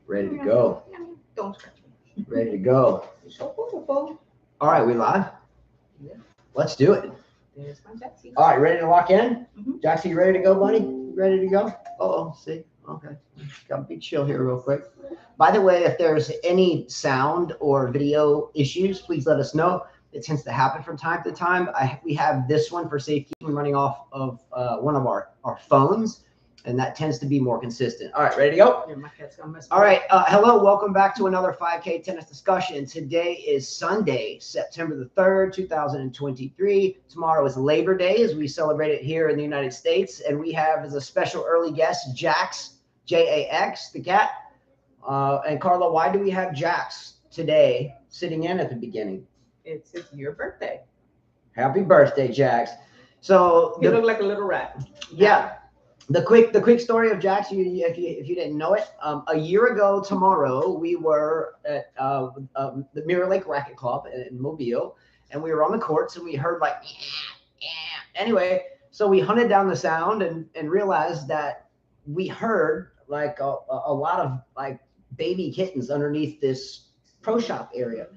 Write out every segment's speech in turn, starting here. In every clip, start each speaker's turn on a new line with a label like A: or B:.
A: Ready to go.
B: Don't scratch me.
A: Ready to go.
B: You're so beautiful.
A: All right, we live?
B: Yeah.
A: Let's do it.
B: There's my Jaxie.
A: All right, ready to lock in?
B: Mhm.
A: Jaxie, you ready to go, buddy? You ready to go? Uh-oh, see? Okay. Gotta be chill here real quick. By the way, if there's any sound or video issues, please let us know. It tends to happen from time to time. We have this one for safekeeping running off of one of our phones, and that tends to be more consistent. All right, ready to go?
B: Yeah, my cat's gonna mess.
A: All right, hello, welcome back to another 5K tennis discussion. Today is Sunday, September the 3rd, 2023. Tomorrow is Labor Day as we celebrate it here in the United States. And we have as a special early guest, Jax, J-A-X, the cat. And Carla, why do we have Jax today sitting in at the beginning?
B: It's your birthday.
A: Happy birthday, Jax. So
B: You look like a little rat.
A: Yeah. The quick story of Jax, if you didn't know it, a year ago tomorrow, we were at the Mirror Lake Racket Club in Mobile, and we were on the courts, and we heard like, anyway, so we hunted down the sound and realized that we heard like a lot of like baby kittens underneath this pro shop area.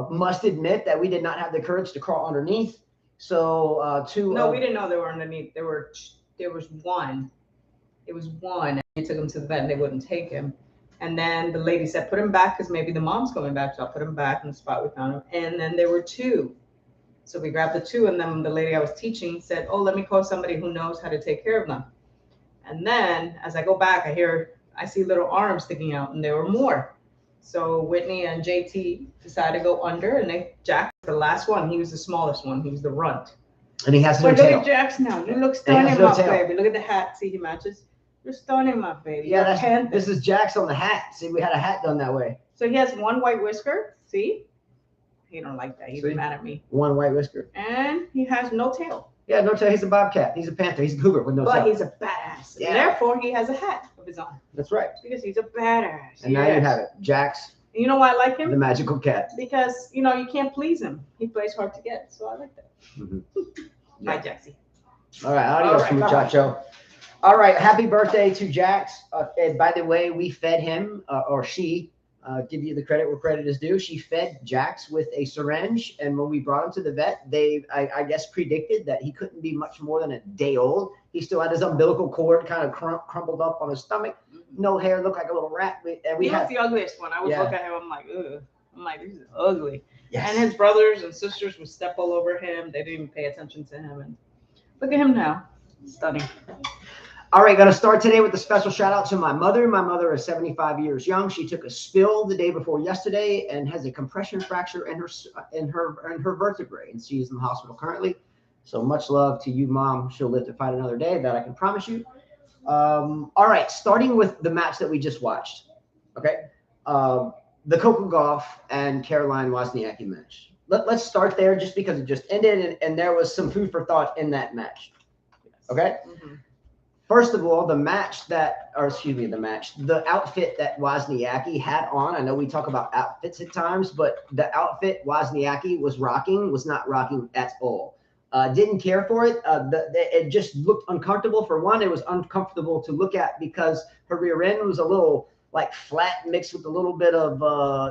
A: Must admit that we did not have the courage to crawl underneath. So
B: No, we didn't know they were underneath. There was one. It was one. And we took him to the vet and they wouldn't take him. And then the lady said, put him back because maybe the mom's coming back. So I'll put him back in the spot we found him. And then there were two. So we grabbed the two. And then the lady I was teaching said, oh, let me call somebody who knows how to take care of them. And then as I go back, I see little arms sticking out, and there were more. So Whitney and JT decided to go under, and Jack was the last one. He was the smallest one. He was the runt.
A: And he has no
B: But
A: tail.
B: look at Jax now. You look stunning,
A: no
B: my
A: tail.
B: baby. Look at the hat. See, he matches. You're stunning, my baby.
A: Yeah, this is Jax on the hat. See, we had a hat done that way.
B: So he has one white whisker. See? He don't like that. He's
A: See?
B: mad at me.
A: One white whisker.
B: And he has no tail.
A: Yeah, no tail. He's a bobcat. He's a panther. He's a cougar with no tail.
B: But he's a badass.
A: Yeah.
B: And therefore, he has a hat of his own.
A: That's right.
B: Because he's a badass.
A: And now you have it. Jax,
B: You know why I like him?
A: the magical cat.
B: Because, you can't please him. He plays hard to get. So I like that.
A: Mm-hmm.
B: Bye, Jaxie.
A: All right, adios, muchacho. All right, happy birthday to Jax. And by the way, we fed him, or she, give you the credit where credit is due. She fed Jax with a syringe, and when we brought him to the vet, I guess, predicted that he couldn't be much more than a day old. He still had his umbilical cord kind of crumpled up on his stomach, no hair, looked like a little rat.
B: He was the ugliest one. I would look at him, I'm like, ugh. I'm like, this is ugly.
A: Yes.
B: And his brothers and sisters would step all over him. They didn't even pay attention to him. And look at him now. Stunning.
A: All right, going to start today with a special shout out to my mother. My mother is 75 years young. She took a spill the day before yesterday and has a compression fracture in her vertebrae, and she's in the hospital currently. So much love to you, Mom. She'll live to fight another day. That I can promise you. All right, starting with the match that we just watched. Okay, the Coco Gauff and Caroline Wozniacki match. Let's start there, just because it just ended, and there was some food for thought in that match. Okay. Mm-hmm. First of all, the outfit that Wozniacki had on, I know we talk about outfits at times, but the outfit Wozniacki was not rocking at all. Didn't care for it. It just looked uncomfortable. For one, it was uncomfortable to look at because her rear end was a little like flat mixed with a little bit of,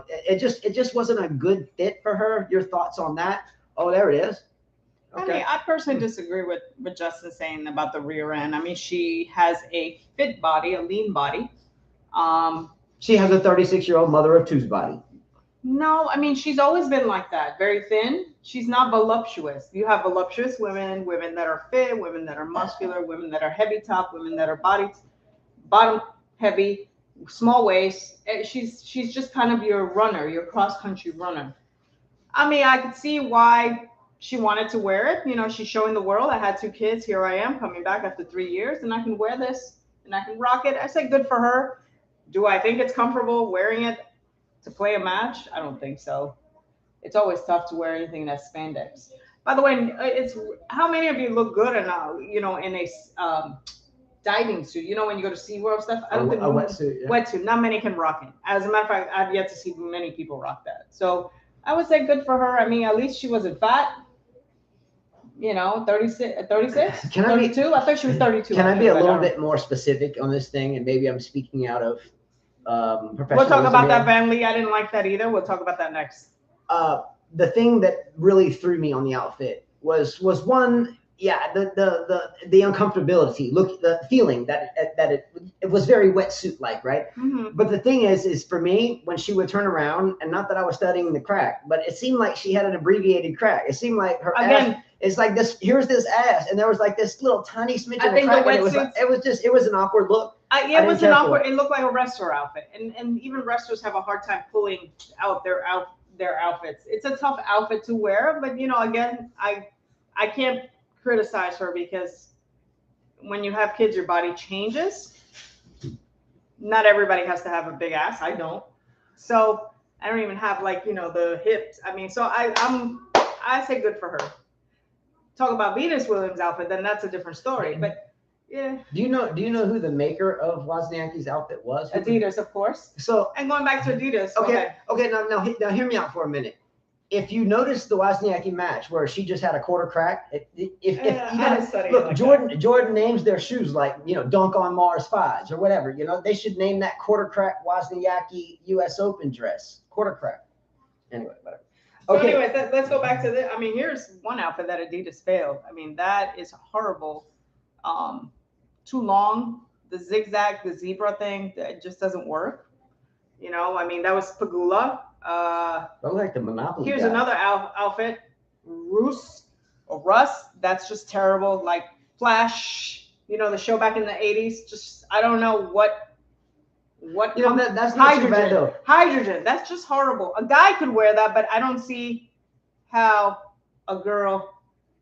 A: it just wasn't a good fit for her. Your thoughts on that? Oh, there it is.
B: Okay. I mean, I personally disagree with Justin saying about the rear end. I mean, she has a fit body, a lean body.
A: She has a 36-year-old mother of two's body.
B: No, I mean, she's always been like that, very thin. She's not voluptuous. You have voluptuous women that are fit, women that are muscular, women that are heavy top, women that are bottom heavy, small waist. She's just kind of your runner, your cross-country runner. I mean, I could see why she wanted to wear it. She's showing the world. I had 2 kids. Here I am coming back after 3 years, and I can wear this and I can rock it. I say good for her. Do I think it's comfortable wearing it to play a match? I don't think so. It's always tough to wear anything that's spandex. By the way, it's how many of you look good in a diving suit? When you go to SeaWorld stuff, I don't think
A: a wetsuit. Yeah.
B: Wetsuit. Not many can rock it. As a matter of fact, I've yet to see many people rock that. So I would say good for her. I mean, at least she wasn't fat. you know, 36, 36,
A: Can I be-
B: 32? I thought she was 32.
A: Can I be a
B: but
A: little bit more specific on this thing? And maybe I'm speaking out of professionalism.
B: We'll talk about that,
A: here.
B: Van Lee. I didn't like that either. We'll talk about that next.
A: The thing that really threw me on the outfit was one, yeah, the uncomfortability, look, the feeling that it was very wetsuit like, right?
B: Mm-hmm.
A: But the thing is for me, when she would turn around, and not that I was studying the crack, but it seemed like she had an abbreviated crack. It seemed like her ass, it's like this. Here's this ass, and there was like this little tiny smidgen of crack. It was an awkward look.
B: It was an awkward. It looked like a wrestler outfit, and even wrestlers have a hard time pulling out their outfits. It's a tough outfit to wear, but you know, again, I can't criticize her because when you have kids, your body changes. Not everybody has to have a big ass. I don't. So I don't even have, like, you know, the hips. I mean, so I say good for her. Talk about Venus Williams' outfit, then that's a different story. But yeah.
A: Do you know who the maker of Wozniacki's outfit was?
B: Adidas, of course.
A: So,
B: and going back to Adidas.
A: Okay. Now hear me out for a minute. If you notice the Wozniacki match where she just had a quarter crack, if you gotta, look, like Jordan names their shoes like, you know, Dunk on Mars 5s or whatever. You know, they should name that quarter crack Wozniacki U.S. Open dress. Quarter crack. Anyway, whatever.
B: Okay. So anyways, let's go back to this. I mean, here's one outfit that Adidas failed. I mean, that is horrible. Too long. The zigzag, the zebra thing, that just doesn't work. You know, I mean, that was Pagula.
A: I like the Monopoly.
B: Here's another outfit, Russ. That's just terrible. Like Flash, you know, the show back in the 80s. Just, I don't know what.
A: You know, that's not too bad though.
B: Hydrogen. That's just horrible. A guy could wear that, but I don't see how a girl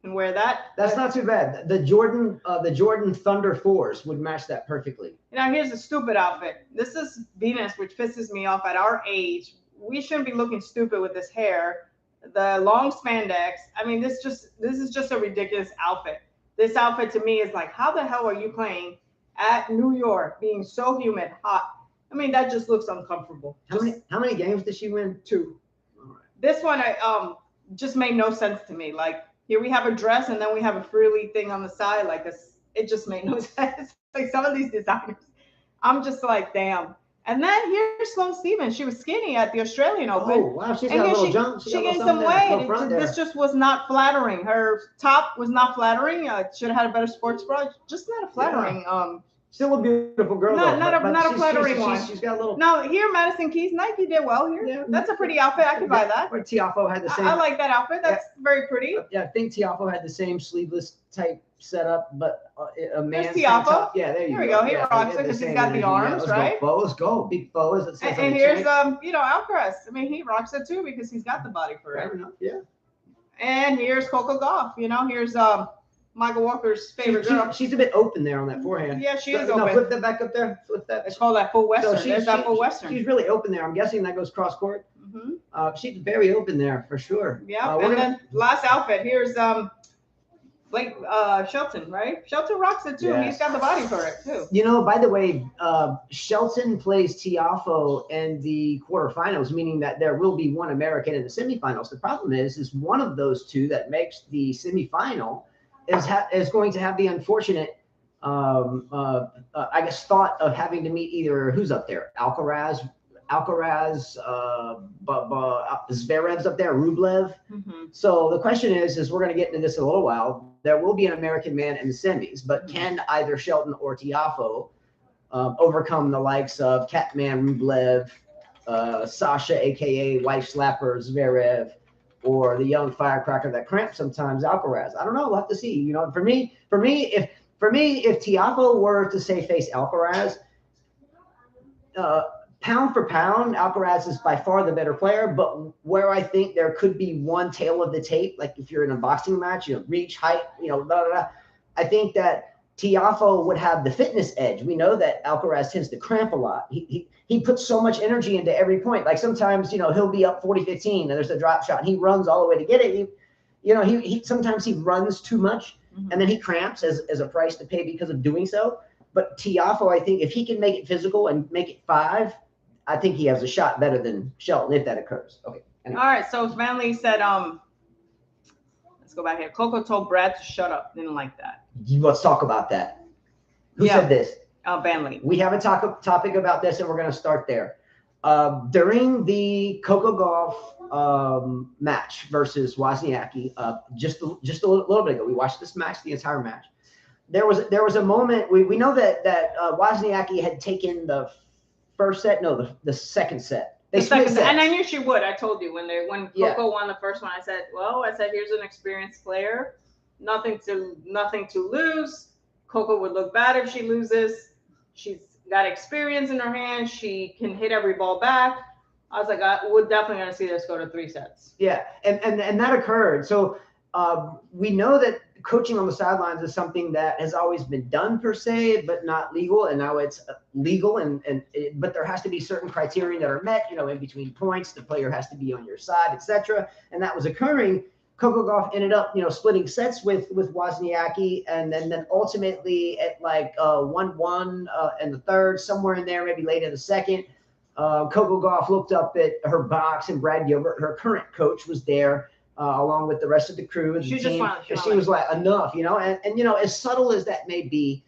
B: can wear that.
A: That's not too bad. The Jordan Thunder 4s would match that perfectly.
B: Now here's a stupid outfit. This is Venus, which pisses me off at our age. We shouldn't be looking stupid with this hair. The long spandex. I mean, this is just a ridiculous outfit. This outfit to me is like, how the hell are you playing at New York, being so humid, hot? I mean, that just looks uncomfortable.
A: How many games did she win? 2.
B: All right. This one just made no sense to me. Like, here we have a dress and then we have a frilly thing on the side. Like, it just made no sense. Like some of these designers, I'm just like, damn. And then here's Sloane Stephens. She was skinny at the Australian Open.
A: Oh, wow. She's got a little jump.
B: She gained some weight. This just was not flattering. Her top was not flattering. Should have had a better sports bra. Just not a flattering. Yeah.
A: Still a beautiful girl.
B: Not a flattering one.
A: She's got a little.
B: No, here, Madison Keys, Nike did well here. Yeah, that's a pretty outfit. I could buy that.
A: Or Tiafoe had the same.
B: I like that outfit. That's very pretty.
A: Yeah, I think Tiafoe had the same sleeveless type setup, but a man's
B: Tiafoe.
A: Yeah, there you go.
B: Here we go. He rocks it because he's got the arms, right?
A: Let's go. Big bows.
B: And here's you know, Alcaraz. I mean, he rocks it too because he's got the body for it.
A: Fair enough. Yeah.
B: And here's Coco Gauff. You know, here's Michael Walker's favorite girl.
A: She's a bit open there on that forehand.
B: Yeah, she is open.
A: No, flip that back up there. Flip that.
B: It's called that full western. There's that full western.
A: She's really open there. I'm guessing that goes cross court. Mm-hmm. She's very open there for sure.
B: Yeah. And then last outfit. Here's Blake Shelton, right? Shelton rocks it too. Yes. He's got the body for it too.
A: You know, by the way, Shelton plays Tiafoe in the quarterfinals, meaning that there will be one American in the semifinals. The problem is one of those two that makes the semifinal is going to have the unfortunate, I guess, thought of having to meet either who's up there, Alcaraz, Zverev's up there, Rublev. Mm-hmm. So the question is we're going to get into this in a little while. There will be an American man in the semis, but can either Shelton or Tiafoe overcome the likes of Catman Rublev, Sasha, aka wife slapper Zverev, or the young firecracker that cramps sometimes, Alcaraz? I don't know. We'll have to see. You know, for me, if Tiafoe were to say face Alcaraz, pound for pound, Alcaraz is by far the better player. But where I think there could be one tail of the tape, like if you're in a boxing match, you know, reach, height, you know, I think that Tiafoe would have the fitness edge. We know that Alcaraz tends to cramp a lot. He puts so much energy into every point. Like sometimes, you know, he'll be up 40-15 and there's a drop shot and he runs all the way to get it. He sometimes he runs too much and then he cramps as a price to pay because of doing so. But Tiafoe, I think if he can make it physical and make it 5, I think he has a shot better than Shelton if that occurs. Okay.
B: Anyway. All right. So Van Lee said, let's go back here. Coco told Brad to shut up. Didn't like that.
A: Let's talk about that. Who said this?
B: Banley.
A: We have a topic about this, and we're going to start there. During the Coco Gauff match versus Wozniacki, just a little bit ago, we watched this match, the entire match. There was a moment we know that Wozniacki had taken the first set, no, the second set. They split sets.
B: And I knew she would. I told you when Coco won the first one. I said, here's an experienced player, nothing to lose. Coco would look bad if she loses. She's got experience in her hands. She can hit every ball back. I was like, we're definitely going to see this go to 3 sets.
A: Yeah, and that occurred. So we know that coaching on the sidelines is something that has always been done per se, but not legal. And now it's legal, but there has to be certain criteria that are met. In between points, the player has to be on your side, etc. And that was occurring. Coco Gauff ended up, splitting sets with Wozniacki, and then ultimately at like 1-1 in the third, somewhere in there, maybe late in the second, Coco Gauff looked up at her box, and Brad Gilbert, her current coach, was there along with the rest of the crew and the team. She was like, enough, and as subtle as that may be,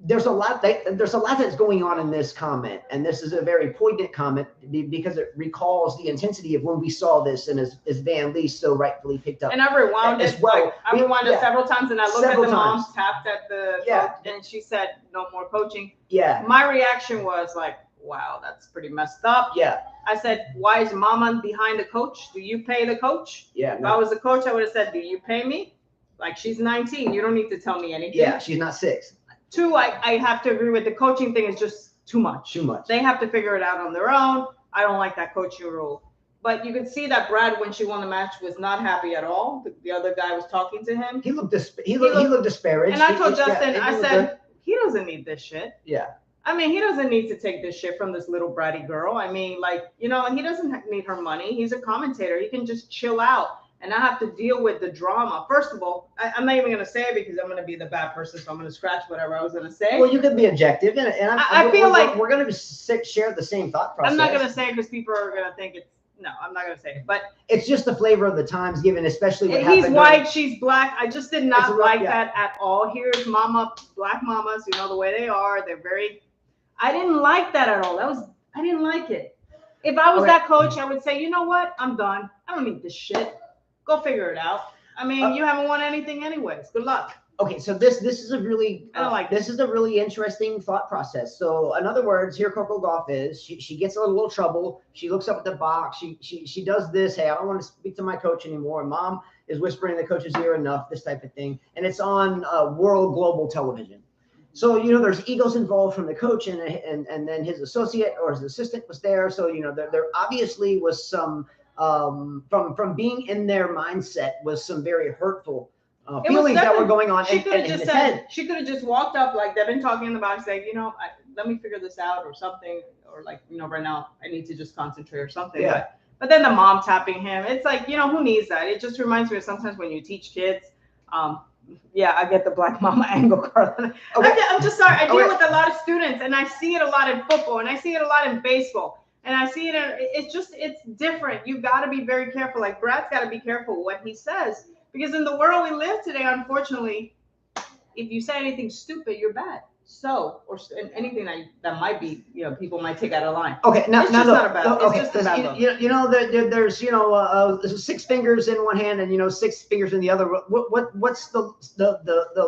A: there's a lot that's going on in this comment, and this is a very poignant comment because it recalls the intensity of when we saw this, and as Van Lee so rightfully picked up.
B: And I rewound it.
A: Well.
B: I rewound it several times, and I looked at the mom, tapped at the coach, and she said, "No more coaching."
A: Yeah.
B: My reaction was like, "Wow, that's pretty messed up."
A: Yeah.
B: I said, "Why is mama behind the coach? Do you pay the coach?"
A: Yeah.
B: If I was the coach, I would have said, "Do you pay me?" Like, she's 19. You don't need to tell me anything.
A: Yeah, she's not 6.
B: 2, I have to agree with the coaching thing is just too much.
A: Too much.
B: They have to figure it out on their own. I don't like that coaching rule. But you could see that Brad, when she won the match, was not happy at all. The other guy was talking to him.
A: He looked disparaged.
B: And I told Justin, I said, he doesn't need this shit.
A: Yeah.
B: I mean, he doesn't need to take this shit from this little bratty girl. I mean, like, he doesn't need her money. He's a commentator. He can just chill out and not have to deal with the drama. First of all, I'm not even going to say it because I'm going to be the bad person, so I'm going to scratch whatever I was going to say.
A: Well, you can be objective, and
B: I feel like
A: we're going to share the same thought process.
B: I'm not going to say it because people are going to think it's, no, I'm not going to say it. But
A: it's just the flavor of the times given, especially when
B: he's white, she's black. I just did not like that at all. Here's black mamas, the way they are. They're very, I didn't like that at all. I didn't like it. If I was that coach, I would say, you know what? I'm done. I don't need this shit. Go figure it out. I mean, you haven't won anything anyways. Good luck.
A: Okay, so this is a really
B: I don't like
A: this is a really interesting thought process. So in other words, here Coco Gauff is. She gets in a little trouble. She looks up at the box. She does this. Hey, I don't want to speak to my coach anymore. Mom is whispering in the coach's ear enough. This type of thing, and it's on global television. So there's egos involved from the coach and then his associate or his assistant was there. So there obviously was some. From being in their mindset was some very hurtful feelings that were going on.
B: She could have just walked up like they've been talking in the box, like, let me figure this out or something, or like, right now I need to just concentrate or something.
A: Yeah.
B: But then the mom tapping him, it's like, who needs that? It just reminds me of sometimes when you teach kids. Yeah, I get the black mama angle, Carla. Okay. I'm just sorry. I deal with a lot of students, and I see it a lot in football, and I see it a lot in baseball. And I see it, it's different. You got to be very careful. Like, Brad's got to be careful what he says. Because in the world we live today, unfortunately, if you say anything stupid, you're bad. So, or anything that might be, people might take out of line.
A: Okay,
B: it's just
A: there's 6 fingers in one hand and 6 fingers in the other. What's the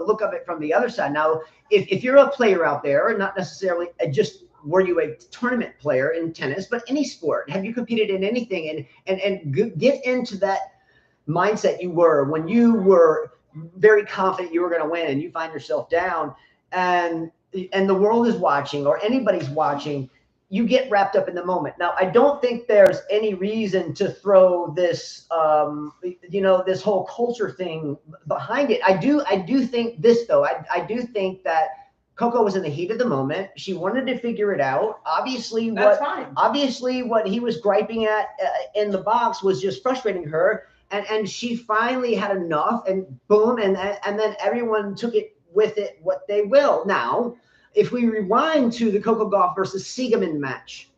A: look of it from the other side? Now, if you're a player out there, and not necessarily were you a tournament player in tennis, but any sport, have you competed in anything and get into that mindset you were when you were very confident you were going to win, and you find yourself down and the world is watching or anybody's watching, you get wrapped up in the moment. Now, I don't think there's any reason to throw this, this whole culture thing behind it. I do think this though. I do think that Coco was in the heat of the moment. She wanted to figure it out. Obviously, what he was griping at in the box was just frustrating her. And she finally had enough, and boom, and then everyone took it with it what they will. Now, if we rewind to the Coco Gauff versus Siegemund match,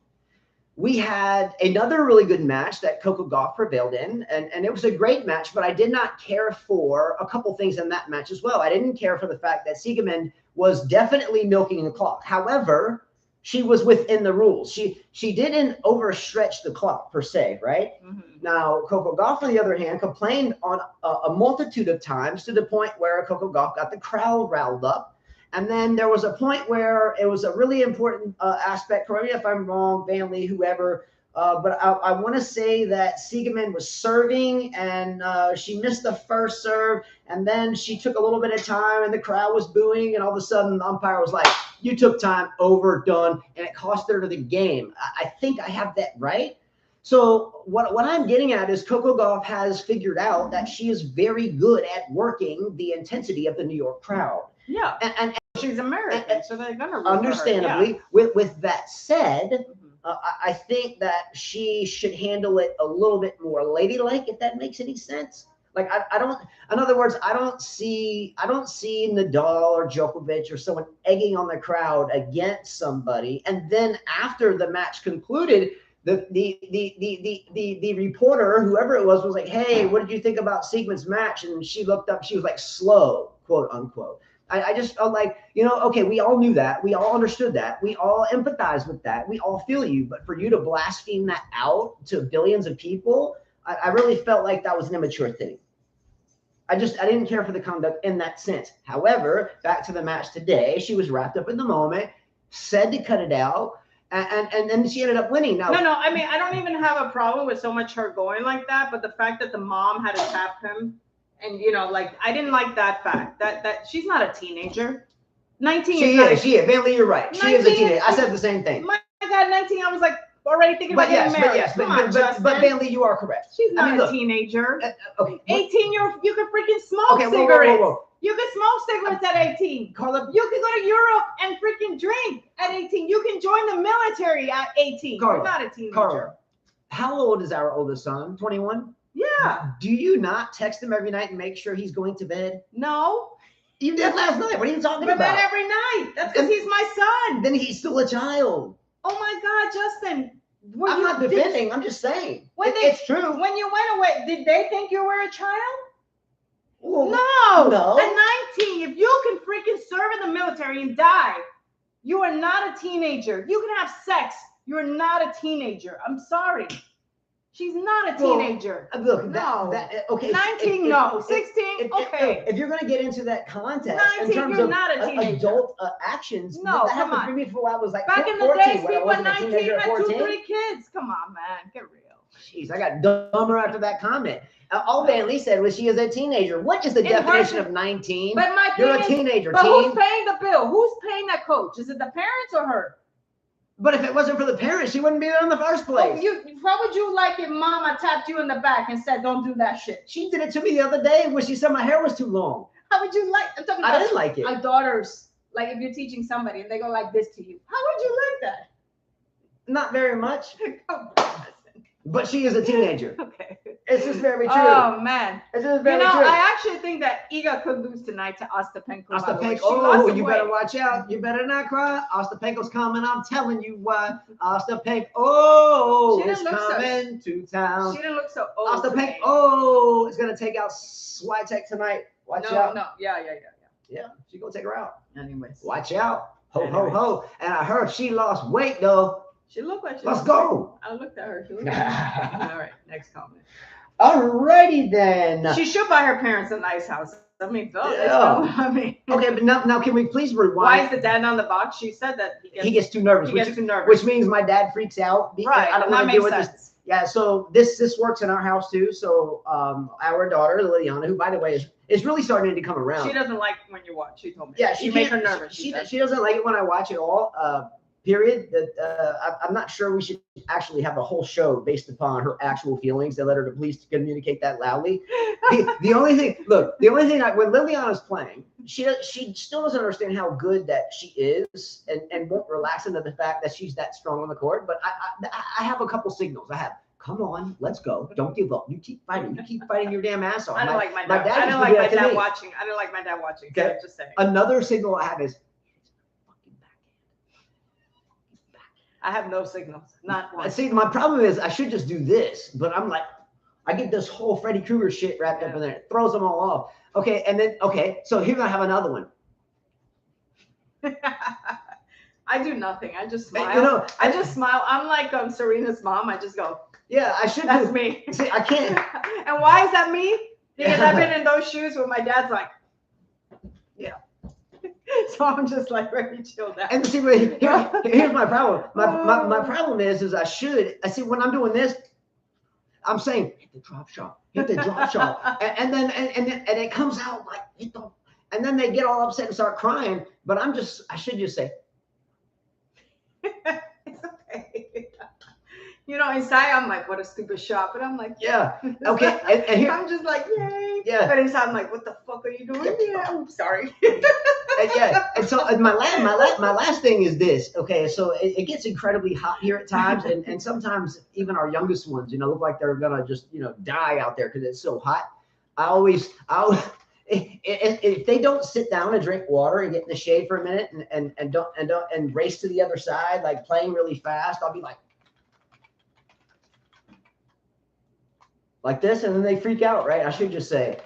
A: we had another really good match that Coco Gauff prevailed in, and it was a great match, but I did not care for a couple things in that match as well. I didn't care for the fact that Siegemund was definitely milking the clock. However, she was within the rules. She didn't overstretch the clock per se, right?
B: Mm-hmm.
A: Now, Coco Gauff, on the other hand, complained on a multitude of times to the point where Coco Gauff got the crowd riled up. And then there was a point where it was a really important aspect. Correct me if I'm wrong, Van Lee, whoever. But I want to say that Siegemund was serving and she missed the first serve. And then she took a little bit of time and the crowd was booing. And all of a sudden the umpire was like, you took time, overdone. And it cost her the game. I think I have that right. So what I'm getting at is Coco Gauff has figured out that she is very good at working the intensity of the New York crowd.
B: Yeah. And she's American, so they're gonna root
A: understandably.
B: For her. Yeah.
A: With that said, I think that she should handle it a little bit more ladylike, if that makes any sense. Like I don't. In other words, I don't see Nadal or Djokovic or someone egging on the crowd against somebody, and then after the match concluded, the reporter, whoever it was like, "Hey, what did you think about Siegemund's match?" And she looked up. She was like, "Slow," quote unquote. I just felt like, okay, we all knew that. We all understood that. We all empathize with that. We all feel you. But for you to blaspheme that out to billions of people, I really felt like that was an immature thing. I didn't care for the conduct in that sense. However, back to the match today, she was wrapped up in the moment, said to cut it out, and then she ended up winning. Now,
B: no, I mean, I don't even have a problem with so much her going like that, but the fact that the mom had to tap him. And like I didn't like that fact that she's not a teenager. 19.
A: She is. Van Lee, you're right. She is a teenager. I said the same thing.
B: My God, 19. I was like already thinking about getting married.
A: But Van Lee, you are correct.
B: She's not a teenager.
A: Okay.
B: 18. You could freaking smoke cigarettes.
A: Whoa.
B: You could smoke cigarettes at 18.
A: Carla,
B: you could go to Europe and freaking drink at 18. You can join the military at 18.
A: Carla,
B: you're not a teenager.
A: Carla, how old is our oldest son? 21.
B: Yeah.
A: Do you not text him every night and make sure he's going to bed?
B: No.
A: You did last night. What are you talking about?
B: But every night. That's because he's my son.
A: Then he's still a child.
B: Oh my God, Justin.
A: I'm not defending. I'm just saying. It's true.
B: When you went away, did they think you were a child?
A: Well,
B: no. At 19, if you can freaking serve in the military and die, you are not a teenager. You can have sex. You're not a teenager. I'm sorry. She's not a teenager.
A: Look, okay.
B: 19, no. 16, okay.
A: If you're going to get into that context
B: 19,
A: in terms
B: you're
A: of
B: not a teenager.
A: Adult actions,
B: no,
A: that happened for me before I was like
B: back in the
A: 14,
B: days, people at 19 had
A: 14.
B: 2-3 kids. Come on, man, get real.
A: Jeez, I got dumber after that comment. All Van Lee said was she is a teenager. What is the definition of 19?
B: But
A: you're a teenager.
B: But who's paying the bill? Who's paying that coach? Is it the parents or her?
A: But if it wasn't for the parents, she wouldn't be there in the first place.
B: How would you like if mama tapped you in the back and said, don't do that shit?
A: She did it to me the other day when she said my hair was too long.
B: How would you like? I'm talking about
A: I didn't like it.
B: Our daughters, like if you're teaching somebody and they go like this to you, how would you like that?
A: Not very much. But she is a teenager.
B: Okay.
A: It's just very true.
B: Oh, man.
A: It's just very true.
B: I actually think that Iga could lose tonight to Ostapenko.
A: Ostapenko, you better watch out. You better not cry. Ostapenko's coming. I'm telling you what. Ostapenko is coming to town.
B: She didn't look so old.
A: Ostapenko is going to take out Swiatek tonight. Watch out.
B: No. Yeah.
A: Yeah, she's going to take her out.
B: Anyways.
A: Watch out. Ho. And I heard she lost weight, though.
B: She looked like she
A: Let's go.
B: I looked at her. She looked like all right, next comment.
A: Alrighty then.
B: She should buy her parents a nice house. I mean,
A: okay, but now can we please rewind?
B: Why is the dad on the box? She said that
A: he gets too nervous. Which means my dad freaks out.
B: Right.
A: I don't want to deal with this. Yeah, so this works in our house too. So our daughter Liliana, who by the way is really starting to come around.
B: She doesn't like when you watch. She told me.
A: Yeah,
B: she makes her nervous.
A: She doesn't like it when I watch it all. Period. I'm not sure we should actually have a whole show based upon her actual feelings and let her to please communicate that loudly. The only thing when Liliana's playing, she still doesn't understand how good that she is and won't relax into the fact that she's that strong on the court. But I have a couple signals. I have, come on, let's go. Don't give up. You keep fighting. You keep fighting your damn ass off.
B: I don't like my dad. I don't like my dad watching. I don't like my dad watching. Okay. So just saying.
A: Another signal I have is,
B: I have no signals. Not one.
A: See, my problem is I should just do this, but I'm like, I get this whole Freddy Krueger shit wrapped up in there. It throws them all off. Okay, and then, so here I have another one.
B: I do nothing. I just smile. I just smile. I'm like Serena's mom. I just go.
A: Yeah, I should.
B: That's me.
A: See, I can't.
B: And why is that me? Because I've been in those shoes where my dad's like, yeah. So I'm just like ready to chill down.
A: And see, here's my problem. My problem is I see when I'm doing this, I'm saying hit the drop shot, and then it comes out like and then they get all upset and start crying. But I should just say.
B: It's okay. You know, inside I'm like, what a stupid shot. But I'm like,
A: yeah. Okay. And here,
B: I'm just like, yay.
A: Yeah.
B: But inside I'm like, what the fuck are you doing? Yeah. I'm sorry.
A: And so my last thing is this. Okay. So it gets incredibly hot here at times. And sometimes even our youngest ones, look like they're going to just, die out there because it's so hot. If they don't sit down and drink water and get in the shade for a minute and race to the other side, like playing really fast, I'll be like this, and then they freak out, right? I should just say,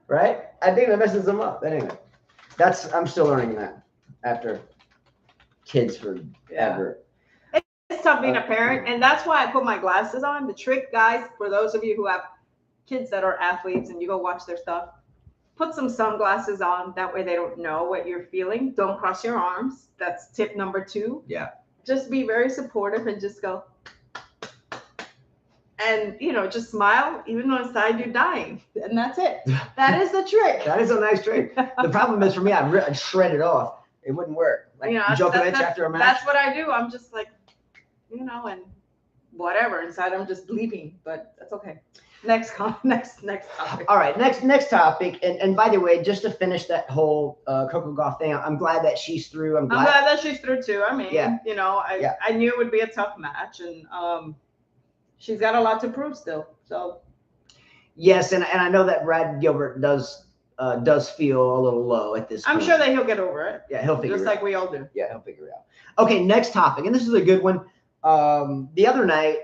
A: right? I think that messes them up. Anyway, I'm still learning that after kids forever.
B: It's tough being a parent, and that's why I put my glasses on. The trick, guys, for those of you who have kids that are athletes and you go watch their stuff, put some sunglasses on. That way they don't know what you're feeling. Don't cross your arms. That's tip number 2.
A: Yeah.
B: Just be very supportive and just go. And, just smile, even though inside you're dying. And that's it. That is the trick.
A: That is a nice trick. The problem is for me, I'd shred it off. It wouldn't work. Like Djokovic after a match.
B: That's what I do. I'm just like, and whatever. Inside I'm just bleeping, but that's okay. Next topic.
A: All right, next topic. And by the way, just to finish that whole Coco Gauff thing, I'm glad that she's through. I'm glad
B: that she's through too. I mean, I knew it would be a tough match, and she's got a lot to prove still. So
A: yes, and I know that Brad Gilbert does feel a little low at this point.
B: I'm sure that he'll get over it.
A: Yeah, he'll figure it out.
B: Just like we all do.
A: Yeah, he'll figure it out. Okay, next topic, and this is a good one. The other night,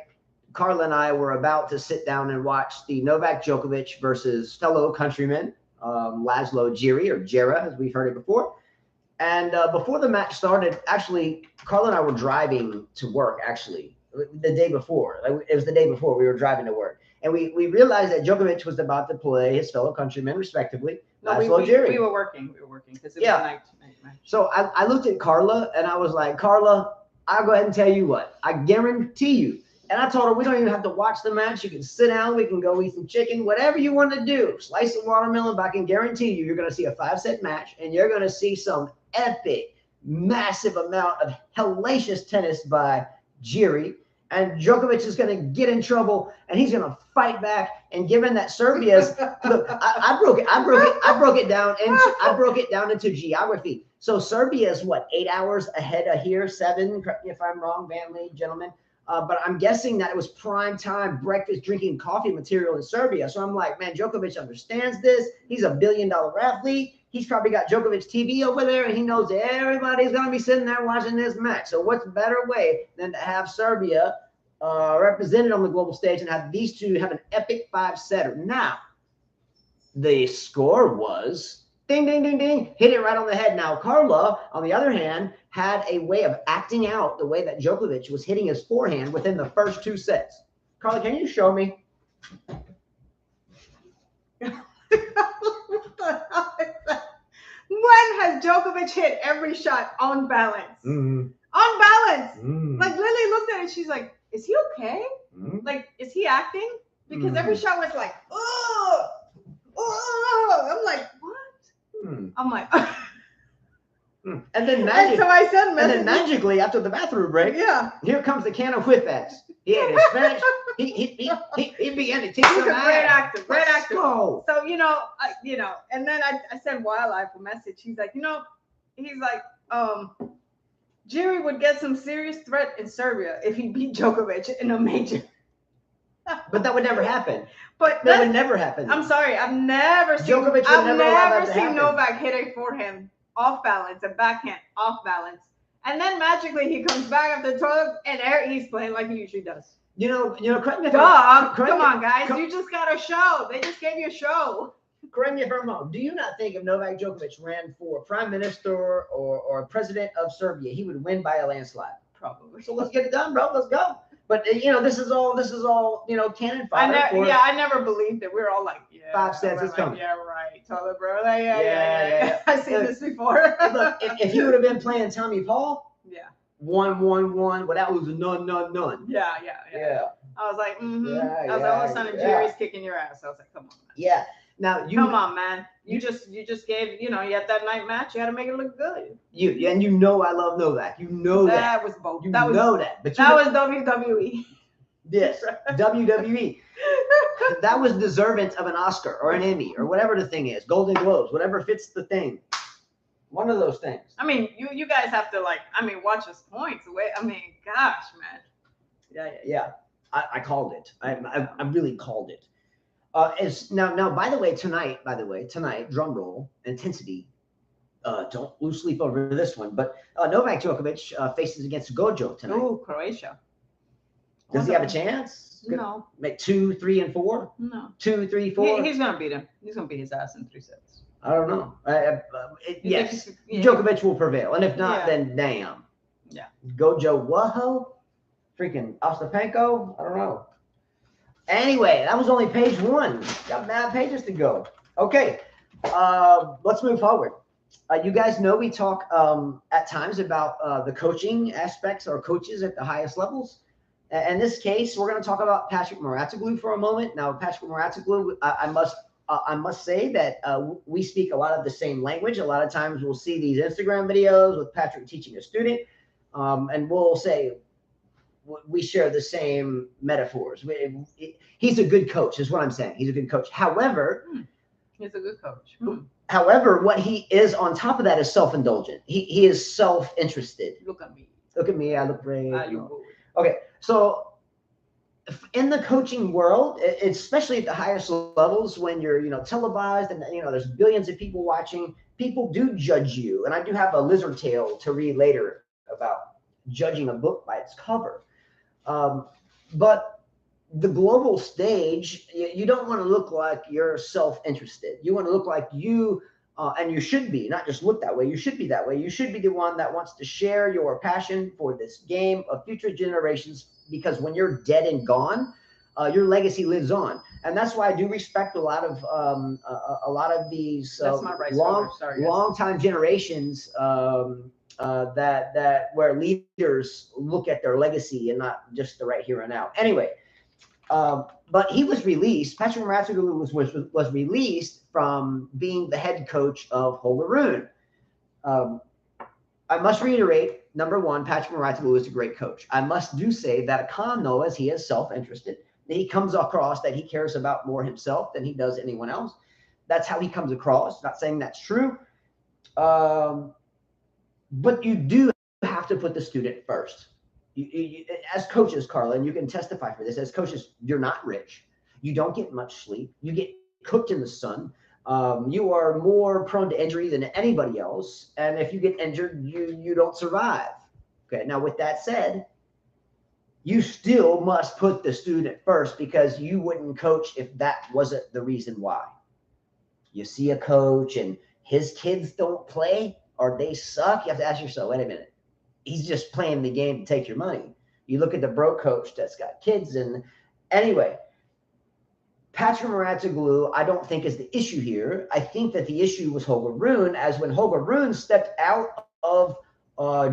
A: Carla and I were about to sit down and watch the Novak Djokovic versus fellow countryman Laszlo Jiri, or Jera, as we've heard it before. And before the match started, actually, Carla and I were driving to work, actually, the day before. It was the day before we were driving to work. And we realized that Djokovic was about to play his fellow countrymen, respectively, Laszlo Jiri.
B: We were working because it was a night match.
A: So I looked at Carla, and I was like, Carla, I'll go ahead and tell you what. I guarantee you. And I told her, we don't even have to watch the match. You can sit down. We can go eat some chicken, whatever you want to do. Slice of watermelon. But I can guarantee you're going to see a 5-set match, and you're going to see some epic, massive amount of hellacious tennis by Jiri. And Djokovic is going to get in trouble, and he's going to fight back. And given that Serbia's, look, I broke it down into geography. So Serbia is what, 8 hours ahead of here, 7, correct me if I'm wrong, Vanley, gentlemen. But I'm guessing that it was prime time breakfast, drinking coffee material in Serbia. So I'm like, man, Djokovic understands this. He's a $1 billion athlete. He's probably got Djokovic TV over there, and he knows everybody's going to be sitting there watching this match. So what's a better way than to have Serbia represented on the global stage and have these two have an epic 5-setter? Now, the score was ding, ding, ding, ding, hit it right on the head. Now, Carla, on the other hand, had a way of acting out the way that Djokovic was hitting his forehand within the first 2 sets. Carla, can you show me?
B: What the hell is that? When has Djokovic hit every shot on balance?
A: Mm-hmm.
B: On balance.
A: Mm-hmm.
B: Like Lily looked at it, she's like, is he okay?
A: Mm-hmm. Like,
B: is he acting? Because every shot was like, oh, I'm like, what?
A: Mm-hmm.
B: I'm like,
A: and then
B: so I said,
A: and then magically after the bathroom break, here comes the can of whip-ass. He had his Spanish. He began to teach some
B: great actor.
A: Go.
B: So and then I sent Wildlife a message. He's like, Jiri would get some serious threat in Serbia if he beat Djokovic in a major.
A: But that would never happen.
B: But
A: that would never happen.
B: I'm sorry, I've never seen Novak hit a forehand off balance, a backhand off balance, And then magically he comes back after the toilet and he's playing like he usually does.
A: Correct me if
B: Come on, guys. You just got a show. They just gave you a show.
A: Correct me if I'm wrong. Do you not think if Novak Djokovic ran for prime minister or president of Serbia, he would win by a landslide?
B: Probably.
A: So let's get it done, bro. Let's go. But this is all cannon fodder.
B: I never believed it. We were all like,
A: 5 cents is coming.
B: Yeah, right. Toilet, bro. Yeah. I've seen this before.
A: Look, if he would have been playing Tommy Paul,
B: yeah.
A: 1-1-1, well, that was a none.
B: Yeah. I was like, I was like, all of a sudden, Jerry's kicking your ass. I was like, come on, man.
A: Yeah. Now
B: come on, man. You just gave, you had that night match. You had to make it look good.
A: I love Novak. You know that.
B: That was both.
A: You know that. But
B: that was WWE.
A: Yes, WWE. That was deserving of an Oscar or an Emmy or whatever the thing is, Golden Globes, whatever fits the thing. One of those things.
B: I mean, you guys have to watch his points. Gosh, man.
A: Yeah. I called it. I really called it. Now, by the way, tonight, drum roll, intensity. Don't lose sleep over this one. But Novak Djokovic faces against Gojo tonight.
B: Oh, Croatia.
A: Does he have a chance?
B: No.
A: Make 2, 3, and 4?
B: No.
A: 2, 3, 4?
B: He's going to beat him. He's going to beat his ass in 3 sets.
A: I don't know. Yes. Djokovic will prevail. And if not, then damn.
B: Yeah.
A: Gojo Whoa? Freaking Ostapenko? I don't know. Anyway, that was only page 1. Got mad pages to go. Okay. Let's move forward. You guys know we talk at times about the coaching aspects or coaches at the highest levels. In this case, we're going to talk about Patrick Mouratoglou for a moment. Now, Patrick Mouratoglou, I must say that we speak a lot of the same language. A lot of times we'll see these Instagram videos with Patrick teaching a student, and we'll say we share the same metaphors. He's a good coach, is what I'm saying. He's a good coach. However,
B: he's a good coach.
A: However, what he is on top of that is self-indulgent. He is self-interested.
B: Look at me.
A: Look at me. I look great.
B: Okay.
A: So in the coaching world, especially at the highest levels, when you're, televised and, there's billions of people watching, people do judge you. And I do have a lizard tale to read later about judging a book by its cover. But the global stage, you don't want to look like you're self-interested. You want to look like you, and you should be, not just look that way. You should be that way. You should be the one that wants to share your passion for this game of future generations, because when you're dead and gone, your legacy lives on. And that's why I do respect a lot of these long time generations that where leaders look at their legacy and not just the right here and now. Anyway. But he was released. Patrick Mouratoglou was released from being the head coach of Holger Rune. I must reiterate, number one, Patrick Mouratoglou is a great coach. I must do say that Kano, as he is self-interested, he comes across that he cares about more himself than he does anyone else. That's how he comes across. Not saying that's true. But you do have to put the student first. As coaches, Carla, and you can testify for this, as coaches, you're not rich. You don't get much sleep. You get cooked in the sun. You are more prone to injury than anybody else. And if you get injured, you don't survive. Okay. Now, with that said, you still must put the student first, because you wouldn't coach if that wasn't the reason why. You see a coach and his kids don't play or they suck, you have to ask yourself, wait a minute. He's just playing the game to take your money. You look at the broke coach that's got kids. And anyway, Patrick Mouratoglou, I don't think is the issue here. I think that the issue was Holger Rune, as when Holger Rune stepped out of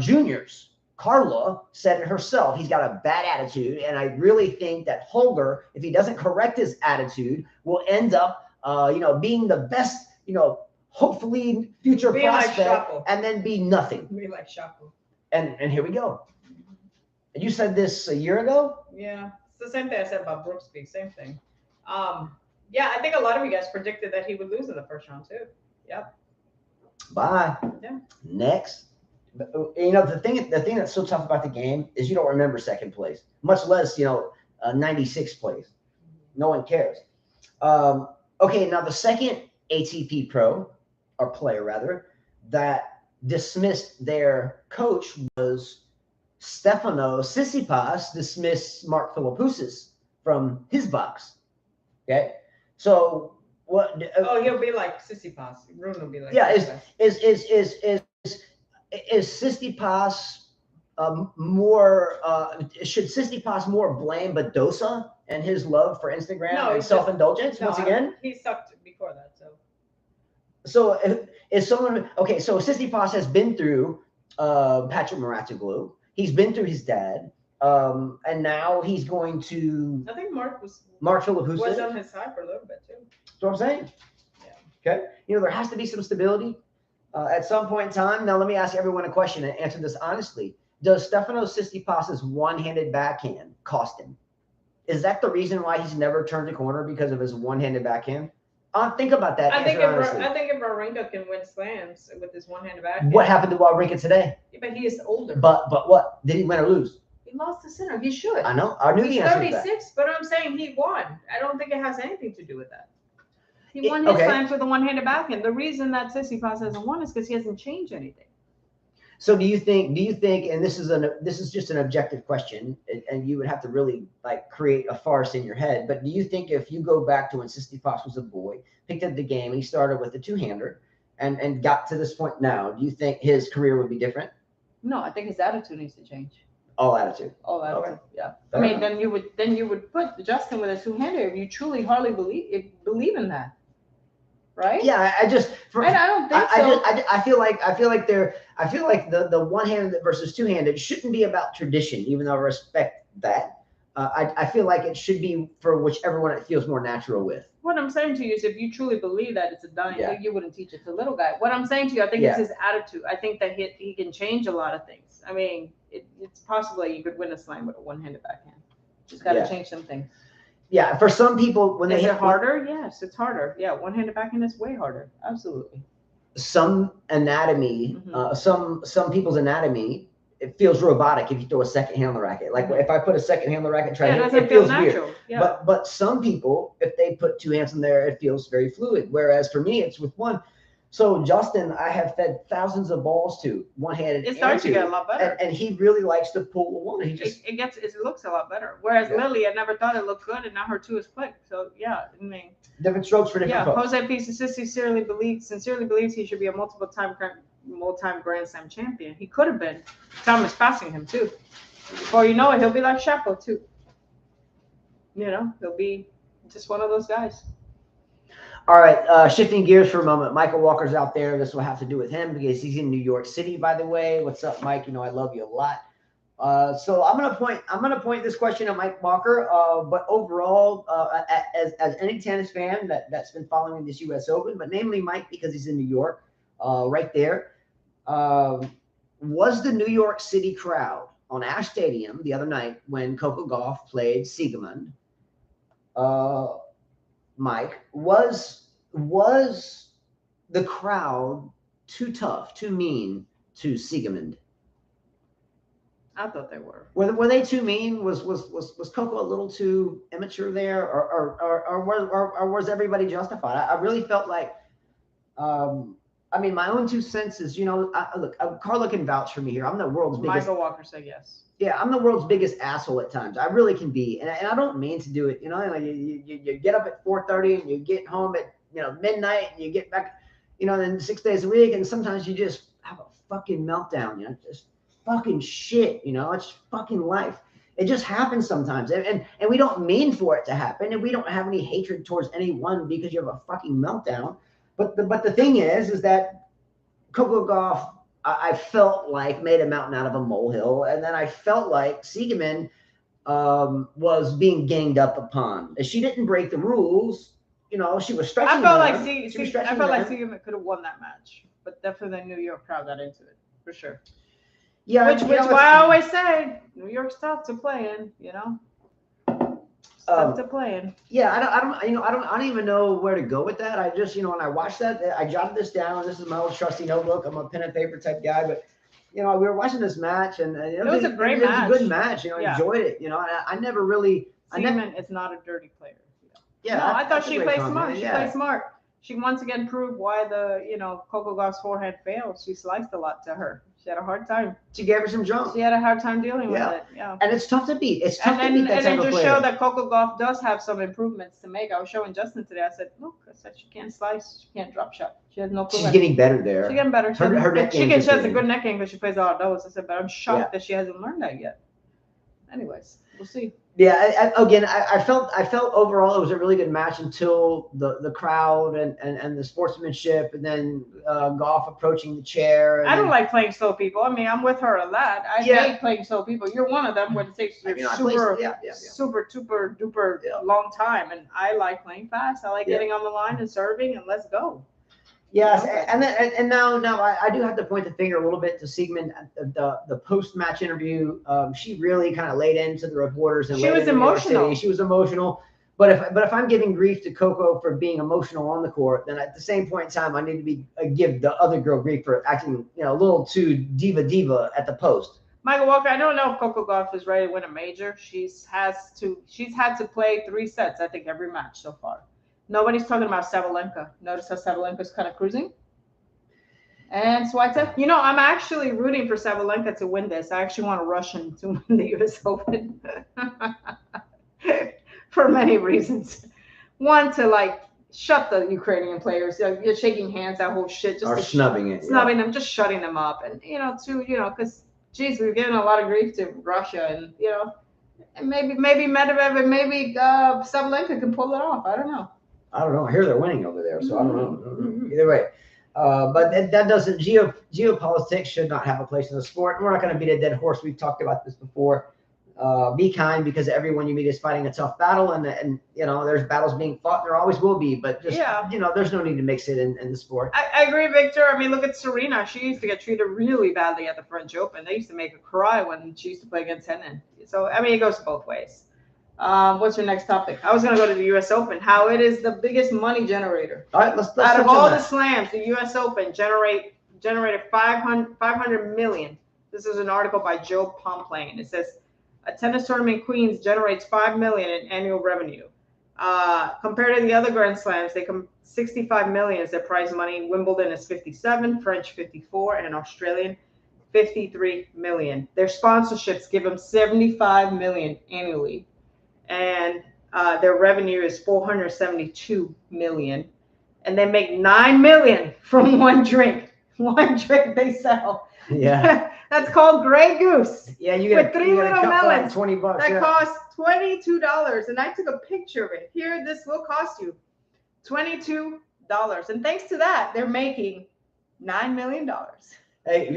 A: juniors. Carla said it herself. He's got a bad attitude. And I really think that Holger, if he doesn't correct his attitude, will end up, being the best, hopefully future prospect, and then be nothing.
B: Be like Shako.
A: And here we go. And you said this a year ago?
B: Yeah. It's the same thing I said about Brooksby. Same thing. Yeah, I think a lot of you guys predicted that he would lose in the first round too. Yep.
A: Bye.
B: Yeah.
A: Next. The thing that's so tough about the game is you don't remember second place, much less 96th place. No one cares. Okay, now the second ATP pro, or player rather, that dismissed their coach was Stefano Tsitsipas dismissed Mark Philippoussis from his box. Okay, so what?
B: Oh, he'll be like Sissipas. Bruno will be like.
A: Yeah,
B: Sissipas.
A: is Tsitsipas more? Should Tsitsipas more blame Badosa and his love for Instagram
B: No,
A: and
B: it's
A: self indulgence
B: No,
A: once again?
B: he sucked before that. So
A: So is someone okay? So Tsitsipas has been through Patrick Mouratoglou. He's been through his dad, and now he's going to
B: I think Mark
A: Philippoussis.
B: was on his side for a little bit too.
A: That's what I'm saying.
B: Yeah.
A: Okay, you know there has to be some stability at some point in time. Now let me ask everyone a question and answer this honestly. Does Stefano Tsitsipas's one-handed backhand cost him? Is that the reason why he's never turned a corner because of his one-handed backhand? Think about that.
B: I think
A: honestly.
B: if Wawrinka can win slams with his one-handed backhand.
A: What happened to Wawrinka today?
B: Yeah, but he is older.
A: But what? Did he win or lose?
B: He lost the center. He should.
A: I know. I knew
B: He's
A: the answer to that.
B: 36, but I'm saying he won. I don't think it has anything to do with that. He won his slams with a one-handed backhand. The reason that Tsitsipas hasn't won is because he hasn't changed anything.
A: So do you think, and this is just an objective question, and you would have to really like create a farce in your head, but do you think if you go back to when Tsitsipas was a boy, picked up the game, and he started with a two-hander and got to this point now, do you think his career would be different?
B: No, I think his attitude needs to change.
A: All attitude.
B: All attitude.
A: Okay.
B: Yeah.
A: Fair
B: I mean, then you would put Justin with a two-hander if you truly hardly believe in that. Right?
A: Yeah, I don't think
B: so.
A: I feel like the one-handed versus two-handed shouldn't be about tradition, even though I respect that. I feel like it should be for whichever one it feels more natural with.
B: What I'm saying to you is, if you truly believe that it's a dying league, you wouldn't teach it to little guy. What I'm saying to you, I think it's his attitude. I think that he can change a lot of things. I mean, it's possible that you could win a slam with a one-handed backhand. Just got to change some things.
A: Yeah, for some people, when they hit
B: harder, yes, it's harder. Yeah, one-handed backhand is way harder. Absolutely.
A: Some anatomy, some people's anatomy, it feels robotic if you throw a second hand on the racket. Like if I put a second hand on the racket, it feels natural. Weird. Yeah. But some people, if they put two hands in there, it feels very fluid. Whereas for me, it's with one. So Justin, I have fed thousands of balls to one-handed.
B: It starts to get a lot better,
A: and he really likes to pull the one.
B: It looks a lot better. Whereas Lily, I never thought it looked good, and now her two is quick. So yeah, I mean,
A: different strokes for different folks.
B: Jose P. sincerely believes he should be a multi-time Grand Slam champion. He could have been. Time is passing him too. Before you know it, he'll be like Shapo too. You know, he'll be just one of those guys.
A: All right, shifting gears for a moment. Michael Walker's out there. This will have to do with him because he's in New York City, by the way. What's up, Mike? You know I love you a lot. So I'm gonna point this question at Mike Walker. But overall, as any tennis fan that's been following this U.S. Open, but namely Mike because he's in New York, right there. Was the New York City crowd on Ash Stadium the other night when Coco Gauff played Siegemund? Mike, was the crowd too tough, too mean to Siegemund?
B: I thought they were.
A: Were they too mean? Was Coco a little too immature there, or was everybody justified? I really felt like, I mean, my own two cents is, look, Carla can vouch for me here. I'm the world's biggest.
B: Michael Walker said yes.
A: Yeah, I'm the world's biggest asshole at times. I really can be, and I don't mean to do it. You get up at 4:30 and you get home at midnight and you get back, then 6 days a week, and sometimes you just have a fucking meltdown. Just fucking shit. It's fucking life. It just happens sometimes, and we don't mean for it to happen, and we don't have any hatred towards anyone because you have a fucking meltdown. But the thing is that Coco Gauff, I felt like made a mountain out of a molehill, and then I felt like Siegemund was being ganged up upon. She didn't break the rules, she was stretching.
B: I felt like Siegemund could have won that match, but definitely the New York crowd got into it for sure.
A: Yeah,
B: which why I always say New York's tough to play in, Tough to play in.
A: Yeah, I don't even know where to go with that. I just, when I watched that, I jotted this down. This is my old trusty notebook. I'm a pen and paper type guy, but we were watching this match, and it was a great match. It was a good match. I enjoyed it. I never really.
B: Siegemund is not a dirty player.
A: Yeah,
B: no, I thought she played smart. She played smart. she once again proved why Coco Gauff's forehand failed. She sliced a lot to her. She had a hard time.
A: She gave her some jump.
B: She had a hard time dealing with it. Yeah.
A: And it's tough to beat. It's tough to beat that type
B: and
A: of
B: it just
A: player.
B: showed that Coco Gauff does have some improvements to make. I was showing Justin today. I said, look, she can't slice. She can't drop shot. She has no clue.
A: She's getting better there.
B: She's getting better. She has a good neck game because she plays a lot of doubles. I said, but I'm shocked that she hasn't learned that yet. Anyways, we'll see.
A: Yeah, I felt overall it was a really good match until the crowd and the sportsmanship, and then Gauff approaching the chair.
B: I don't like playing slow people. I mean, I'm with her a lot. I hate playing slow people. You're one of them where it takes super duper long time, and I like playing fast. I like getting on the line and serving, and let's go.
A: Yes, and now I do have to point the finger a little bit to Siegmund. The post-match interview, she really kind of laid into the reporters and
B: she was emotional.
A: She was emotional, but if I'm giving grief to Coco for being emotional on the court, then at the same point in time I need to be give the other girl grief for acting a little too diva at the post.
B: Michael Walker, I don't know if Coco Gauff is ready to win a major. She's had to play 3 sets, I think, every match so far. Nobody's talking about Sabalenka. Notice how Sabalenka's kind of cruising. And Swiatek. I'm actually rooting for Sabalenka to win this. I actually want Russian to win the U.S. Open for many reasons. One, to shut the Ukrainian players. You're shaking hands, that whole shit. Just
A: or snubbing
B: them, just shutting them up. And, two, because, geez, we've given a lot of grief to Russia. And, maybe Medvedev and maybe Sabalenka can pull it off. I don't know.
A: I hear they're winning over there, so I don't know. Either way. But that doesn't, geopolitics should not have a place in the sport. We're not going to beat a dead horse. We've talked about this before. Be kind, because everyone you meet is fighting a tough battle, and there's battles being fought. There always will be, but just, there's no need to mix it in the sport.
B: I agree, Victor. I mean, look at Serena. She used to get treated really badly at the French Open. They used to make her cry when she used to play against Henin. So, I mean, it goes both ways. What's your next topic? I was going to go to the U.S. Open. How it is the biggest money generator.
A: All right, let's
B: out of all the slams, the U.S. Open generated $500 million. This is an article by Joe Pomplain. It says a tennis tournament in Queens generates $5 million in annual revenue. Compared to the other Grand Slams, they come $65 million is their prize money. Wimbledon is 57, French 54, and Australian 53 million. Their sponsorships give them $75 million annually. And their revenue is $472 million, and they make $9 million from one drink they sell.
A: Yeah,
B: that's called Grey Goose.
A: Yeah, you get
B: with 3 little melons.
A: $20.
B: That costs $22, and I took a picture of it. Here, this will cost you $22, and thanks to that, they're making $9 million.
A: Hey,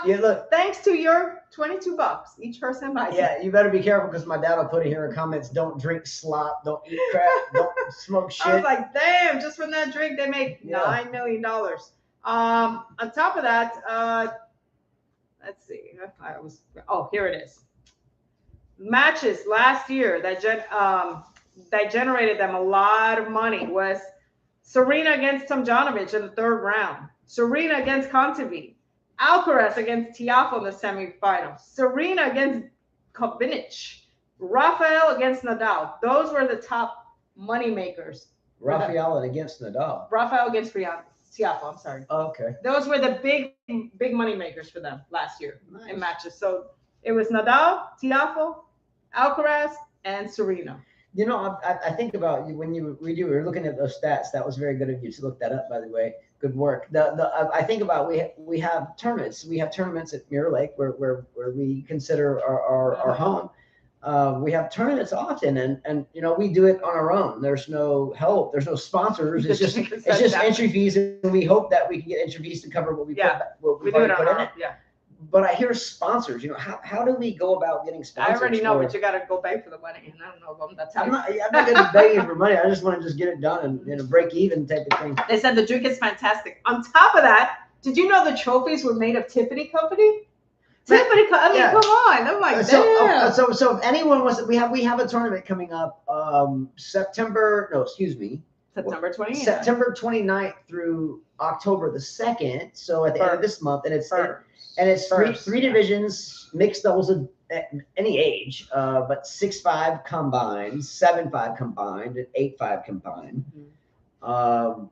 A: you look.
B: Thanks to your $22, each person buys.
A: Yeah, you better be careful, because my dad will put in here in comments: don't drink slop, don't eat crap, don't smoke shit.
B: I was like, damn! Just from that drink, they make $9 million. On top of that, let's see. Here it is. Matches last year that generated them a lot of money was Serena against Tomljanovic in the 3rd round, Serena against Kontaveit, Alcaraz against Tiafoe in the semifinals, Serena against Kovinic, Rafael against Nadal. Those were the top money makers.
A: Rafael against Nadal.
B: Rafael against Tiafoe. I'm sorry.
A: Oh, okay.
B: Those were the big money makers for them last year in matches. So it was Nadal, Tiafoe, Alcaraz, and Serena.
A: I think about you when you were looking at those stats. That was very good of you to look that up, by the way. Good work. I think about we have tournaments. We have tournaments at Mirror Lake where we consider our home. We have tournaments often, and we do it on our own. There's no help. There's no sponsors. It's just entry fees, and we hope that we can get entry fees to cover what we put in it. Yeah. But I hear sponsors. How do we go about getting sponsors?
B: I already know, but you got to go beg for the money, and I don't know if that's.
A: I'm not going to beg for money. I just want to just get it done and break even type of thing.
B: They said the drink is fantastic. On top of that, did you know the trophies were made of Tiffany Company? Tiffany, come on! I'm like, damn.
A: So if anyone wants, we have a tournament coming up, September 29th. September 29th through October the 2nd. So at the end of this month, and it's three divisions, mixed doubles of any age, but 6-5 combined, 7-5 combined, and 8-5 combined.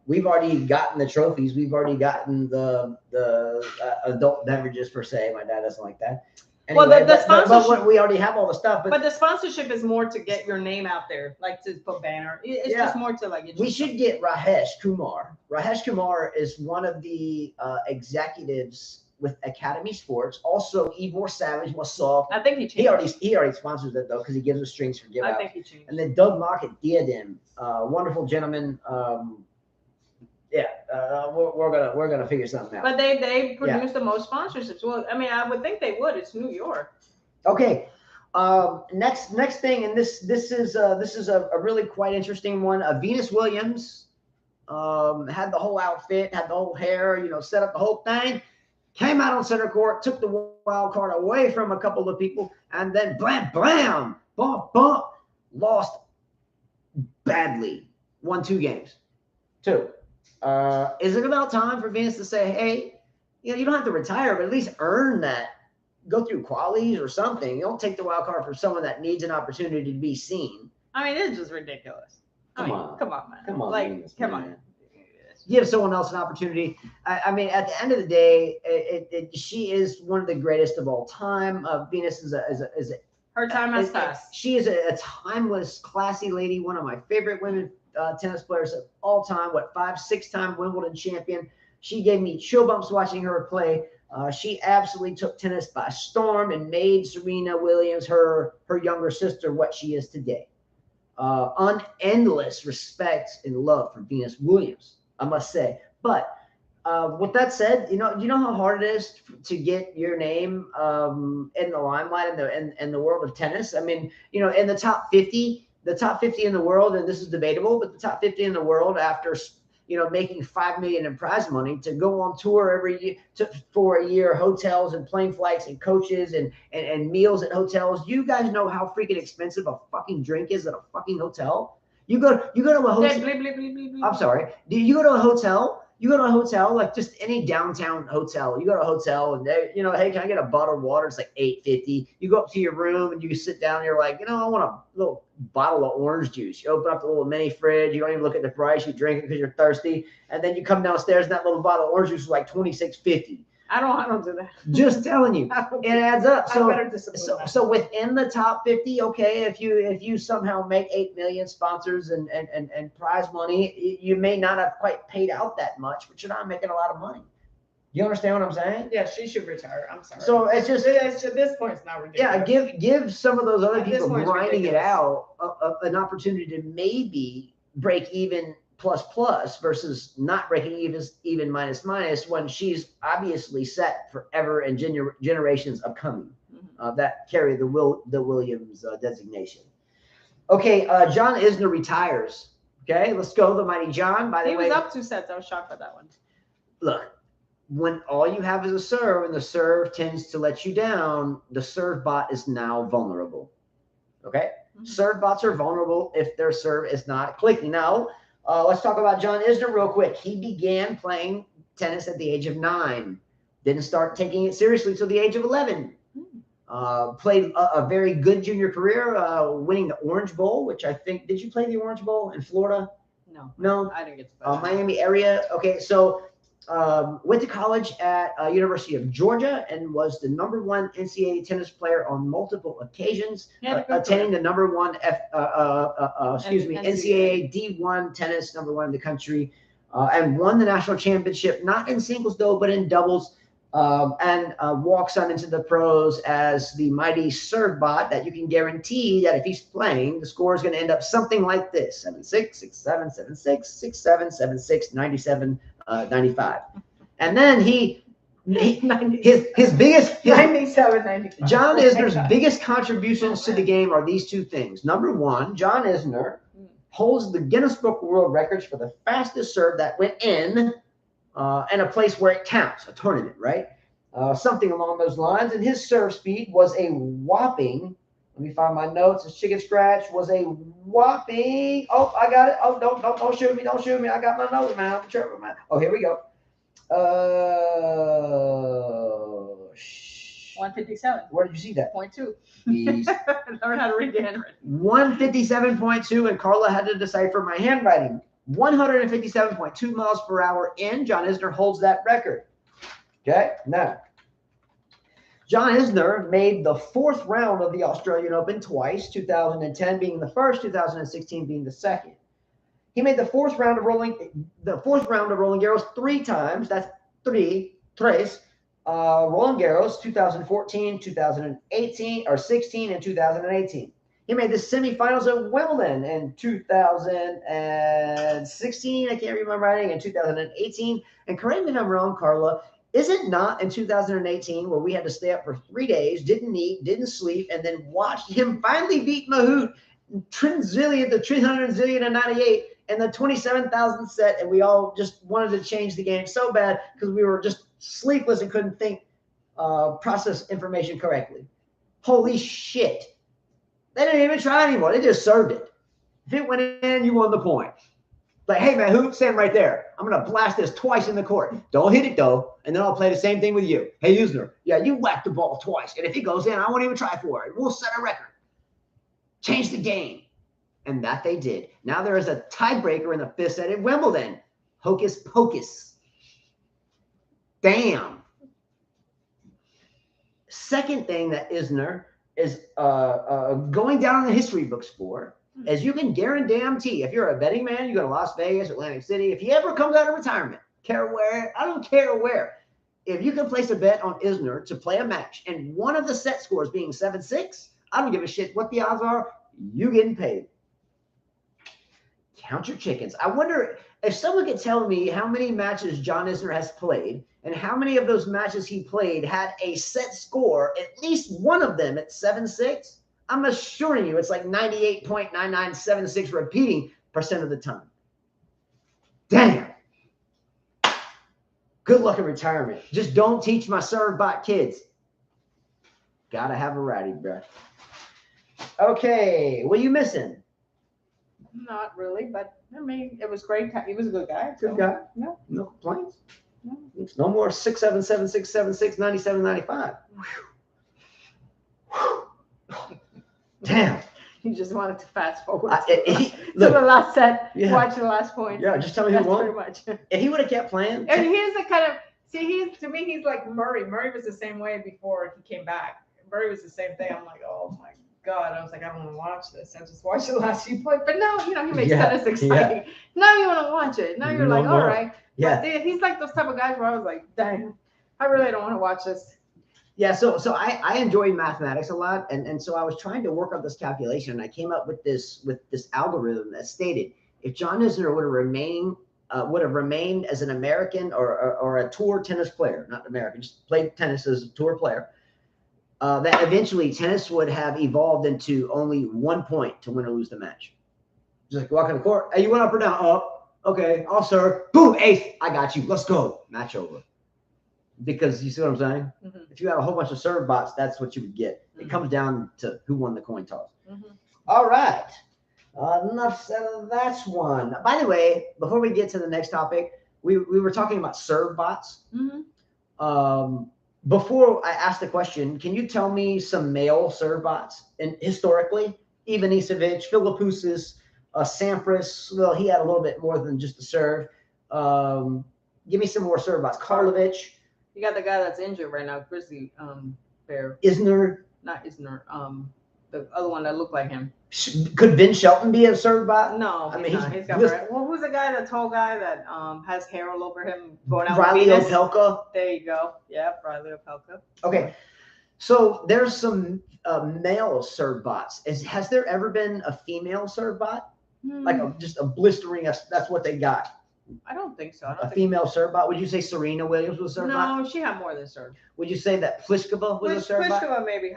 A: We've already gotten the trophies. We've already gotten the adult beverages per se. My dad doesn't like that. Anyway,
B: well, the sponsorship,
A: but we already have all the stuff.
B: But the sponsorship is more to get your name out there, like to put banner. It's just more to like.
A: We should get Rajesh Kumar. Rajesh Kumar is one of the executives with Academy Sports. Also, Ivor Savage was soft.
B: I think he changed.
A: He already sponsors it though because he gives us strings for give out.
B: I think he changed.
A: And then Doug Mockett Diadem, wonderful gentleman. We're gonna figure something out.
B: But they produce the most sponsorships. Well, I mean, I would think they would. It's New York.
A: Okay. Next thing, and this is a really quite interesting one. Venus Williams had the whole outfit, had the whole hair, set up the whole thing. Came out on center court, took the wild card away from a couple of people, and then blam, blam, bump, bump, lost badly. Won 2 games. 2. Is it about time for Venus to say, hey, you don't have to retire, but at least earn that? Go through qualies or something. You don't take the wild card for someone that needs an opportunity to be seen.
B: I mean, it's just ridiculous. Come on, man.
A: Come on,
B: like,
A: Venus,
B: come
A: man.
B: on.
A: Give someone else an opportunity. I mean, at the end of the day, she is one of the greatest of all time. Venus is
B: her time has passed.
A: She is a timeless, classy lady. One of my favorite women tennis players of all time. 5-6-time Wimbledon champion. She gave me chill bumps watching her play. She absolutely took tennis by storm and made Serena Williams, her younger sister, what she is today. Endless respect and love for Venus Williams, I must say. But with that said, you know how hard it is to get your name in the limelight in the world of tennis. I mean, in the top 50 in the world, and this is debatable, but the top 50 in the world after making $5 million in prize money to go on tour every year for a year, hotels and plane flights and coaches and meals at hotels. You guys know how freaking expensive a fucking drink is at a fucking hotel. You go to a hotel. I'm sorry. Do you go to a hotel? You go to a hotel, like just any downtown hotel. You go to a hotel and they, hey, can I get a bottle of water? It's like $8.50. You go up to your room and you sit down and you're like, I want a little bottle of orange juice. You open up the little mini fridge. You don't even look at the price. You drink it because you're thirsty. And then you come downstairs and that little bottle of orange juice is like $26.50.
B: I don't do that.
A: Just telling you, it adds up. So within the top 50, okay, if you somehow make 8 million sponsors and prize money, you may not have quite paid out that much, but you're not making a lot of money. You understand what I'm saying?
B: Yeah, she should retire. I'm sorry.
A: So it's just
B: at this point, it's not ridiculous.
A: Yeah, give some of those other people grinding it out an opportunity to maybe break even plus versus not breaking even minus when she's obviously set forever and generations upcoming that carry the Williams designation. Okay, John Isner retires. Okay, let's go, the mighty John. By the way,
B: he was up 2 sets. I was shocked by that one.
A: Look, when all you have is a serve and the serve tends to let you down, the serve bot is now vulnerable. Okay, serve bots are vulnerable if their serve is not clicking. Now, let's talk about John Isner real quick. He began playing tennis at the age of 9. Didn't start taking it seriously till the age of 11. Played a very good junior career, winning the Orange Bowl, which I think, did you play the Orange Bowl in Florida? No,
B: I didn't get to play.
A: Miami area. Okay, so went to college at University of Georgia and was the #1 NCAA tennis player on multiple occasions, attaining the #1 NCAA D1 tennis #1 in the country, and won the national championship, not in singles though, but in doubles, and walks on into the pros as the mighty serve bot that you can guarantee that if he's playing, the score is going to end up something like this: 7-6, 6-7, 7-6, 6-7, 7-6, 97. 95, and then his biggest
B: 97, 95.
A: John Isner's biggest contributions to the game are these 2 things. #1, John Isner holds the Guinness Book of World Records for the fastest serve that went in a place where it counts, a tournament, right? Something along those lines. And his serve speed was a whopping. Let me find my notes. His chicken scratch was a whopping. Oh, I got it. Oh, don't shoot me. Don't shoot me. I got my notes, man. Oh, here we go.
B: 157.
A: Where did you see that?
B: 0.2.
A: I
B: learned how to read the handwriting.
A: 157.2, and Carla had to decipher my handwriting. 157.2 miles per hour in. John Isner holds that record. Okay, now, John Isner made the 4th round of the Australian Open twice, 2010 being the first, 2016 being the second. He made the 4th round of Roland Garros 3 times. That's tres. Roland Garros 2014, 2018, or 16, and 2018. He made the semifinals at Wimbledon in 2016. I can't read my writing. In 2018. And correct me if I'm wrong, Carla. Is it not in 2018 where we had to stay up for 3 days, didn't eat, didn't sleep, and then watched him finally beat Mahut, the 398 and the 27,000 set, and we all just wanted to change the game so bad because we were just sleepless and couldn't think, process information correctly. Holy shit. They didn't even try anymore. They just served it. If it went in, you won the point. Like, hey, man, who? Stand right there. I'm going to blast this twice in the court. Don't hit it, though, and then I'll play the same thing with you. Hey, Isner, yeah, you whack the ball twice, and if it goes in, I won't even try for it. We'll set a record. Change the game. And that they did. Now there is a tiebreaker in the 5th set at Wimbledon. Hocus pocus. Damn. Second thing that Isner is going down in the history books for, as you can guarantee, if you're a betting man, you go to Las Vegas, Atlantic City, if he ever comes out of retirement, I don't care where, if you can place a bet on Isner to play a match and one of the set scores being 7-6, I don't give a shit what the odds are, you getting paid. Count your chickens. I wonder if someone could tell me how many matches John Isner has played and how many of those matches he played had a set score, at least one of them at 7-6. I'm assuring you it's like 98.9976 repeating percent of the time. Damn. Good luck in retirement. Just don't teach my serve bot kids. Gotta have a righty, bro. Okay, what are you missing?
B: Not really, but I mean, it was great. He was a good guy.
A: Good guy.
B: No.
A: No complaints. No. It's no more 6'7", 7'6", 7'6", 97, 95. Damn.
B: You just wanted to fast forward
A: Look,
B: to the last set.
A: Yeah.
B: Watch the last point.
A: Yeah, just tell me who won.
B: Pretty much.
A: If he would have kept playing.
B: And he's the kind of to me he's like Murray. Murray was the same way before he came back. Murray was the same thing. I'm like, oh my God. I was like, I don't want to watch this. I just watched the last few points. But now, he makes tennis exciting. Yeah. Now you want to watch it. Now you're like, all right. Yeah. But he's like those type of guys where I was like, dang, I really don't want to watch this.
A: Yeah, so I enjoy mathematics a lot, and so I was trying to work up this calculation, and I came up with this algorithm that stated if John Isner would have remained as an American or a tour tennis player, not American, just played tennis as a tour player, that eventually tennis would have evolved into only 1 point to win or lose the match. Just like walk on the court, hey, you went up or down? Up. Okay, I'll serve. Boom, ace. I got you. Let's go. Match over. Because you see what I'm saying? Mm-hmm. If you had a whole bunch of serve bots, that's what you would get. Mm-hmm. It comes down to who won the coin toss. Mm-hmm. All right. Enough said of that one. By the way, before we get to the next topic, we were talking about serve bots. Mm-hmm. Before I asked the question, can you tell me some male serve bots? And historically, Ivanisevic, Philippoussis, Sampras, well, he had a little bit more than just the serve. Give me some more serve bots. Karlovic.
B: You got the guy that's injured right now, Grizzly Bear.
A: Isner.
B: Not Isner. The other one that looked like him.
A: Could Ben Shelton be a serve bot?
B: No, I mean he's got. Well, who's the guy, the tall guy that has hair all over him going out?
A: Riley Opelka.
B: There you go. Yeah, Riley Opelka.
A: Okay, so there's some male serve bots. Has there ever been a female serve bot? Like just a blistering? That's what they got.
B: I don't think so.
A: A female serve bot? Would you say Serena Williams was a serve bot?
B: No, she had more than serve.
A: Would you say that Pliskova was a serve bot?
B: Pliskova maybe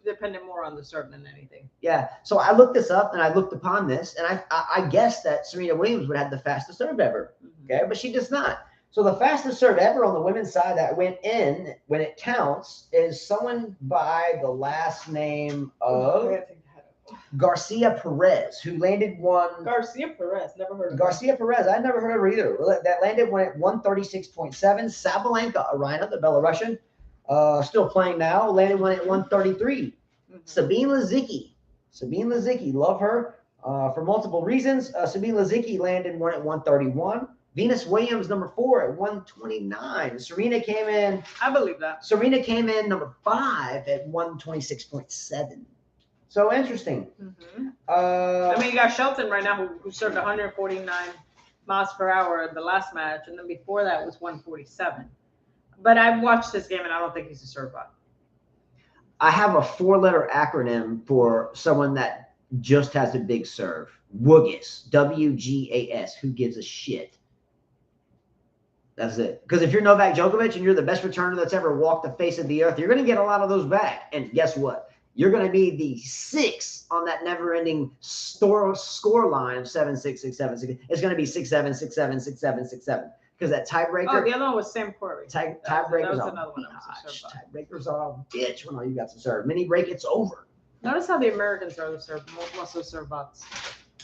B: depended more on the serve than anything.
A: Yeah. So I looked this up and I looked upon this, and I guessed that Serena Williams would have the fastest serve ever. Mm-hmm. Okay, but she does not. So the fastest serve ever on the women's side that went in when it counts is someone by the last name of Garcia Perez, who landed one.
B: Garcia Perez, never heard of
A: Garcia Perez. I never heard of her either. That landed one at 136.7. Sabalenka Arina, the Belarusian, still playing now, landed one at 133. Mm-hmm. Sabine Lisicki, love her. for multiple reasons. Sabine Lisicki landed one at 131. Venus Williams, number 4 at 129. Serena came in.
B: I believe that.
A: Serena came in number 5 at 126.7. So interesting.
B: Mm-hmm. I mean, you got Shelton right now who served 149 miles per hour in the last match, and then before that was 147. But I've watched this game, and I don't think he's a serve bot.
A: I have a 4-letter acronym for someone that just has a big serve. WGAS. WGAS. Who gives a shit? That's it. Because if you're Novak Djokovic and you're the best returner that's ever walked the face of the earth, you're going to get a lot of those back. And guess what? You're going to be the 6 on that never-ending score line of 7-6, 6-7, 6. It's going to be 6-7, 6-7, 6-7, 6-7. Because that tiebreaker.
B: Oh, the other one was Sam Querrey.
A: Tiebreakers are
B: another one.
A: Tiebreakers are a bitch when all you got to serve. Mini break, it's over.
B: Notice how the Americans are the serve, most of the serve bots.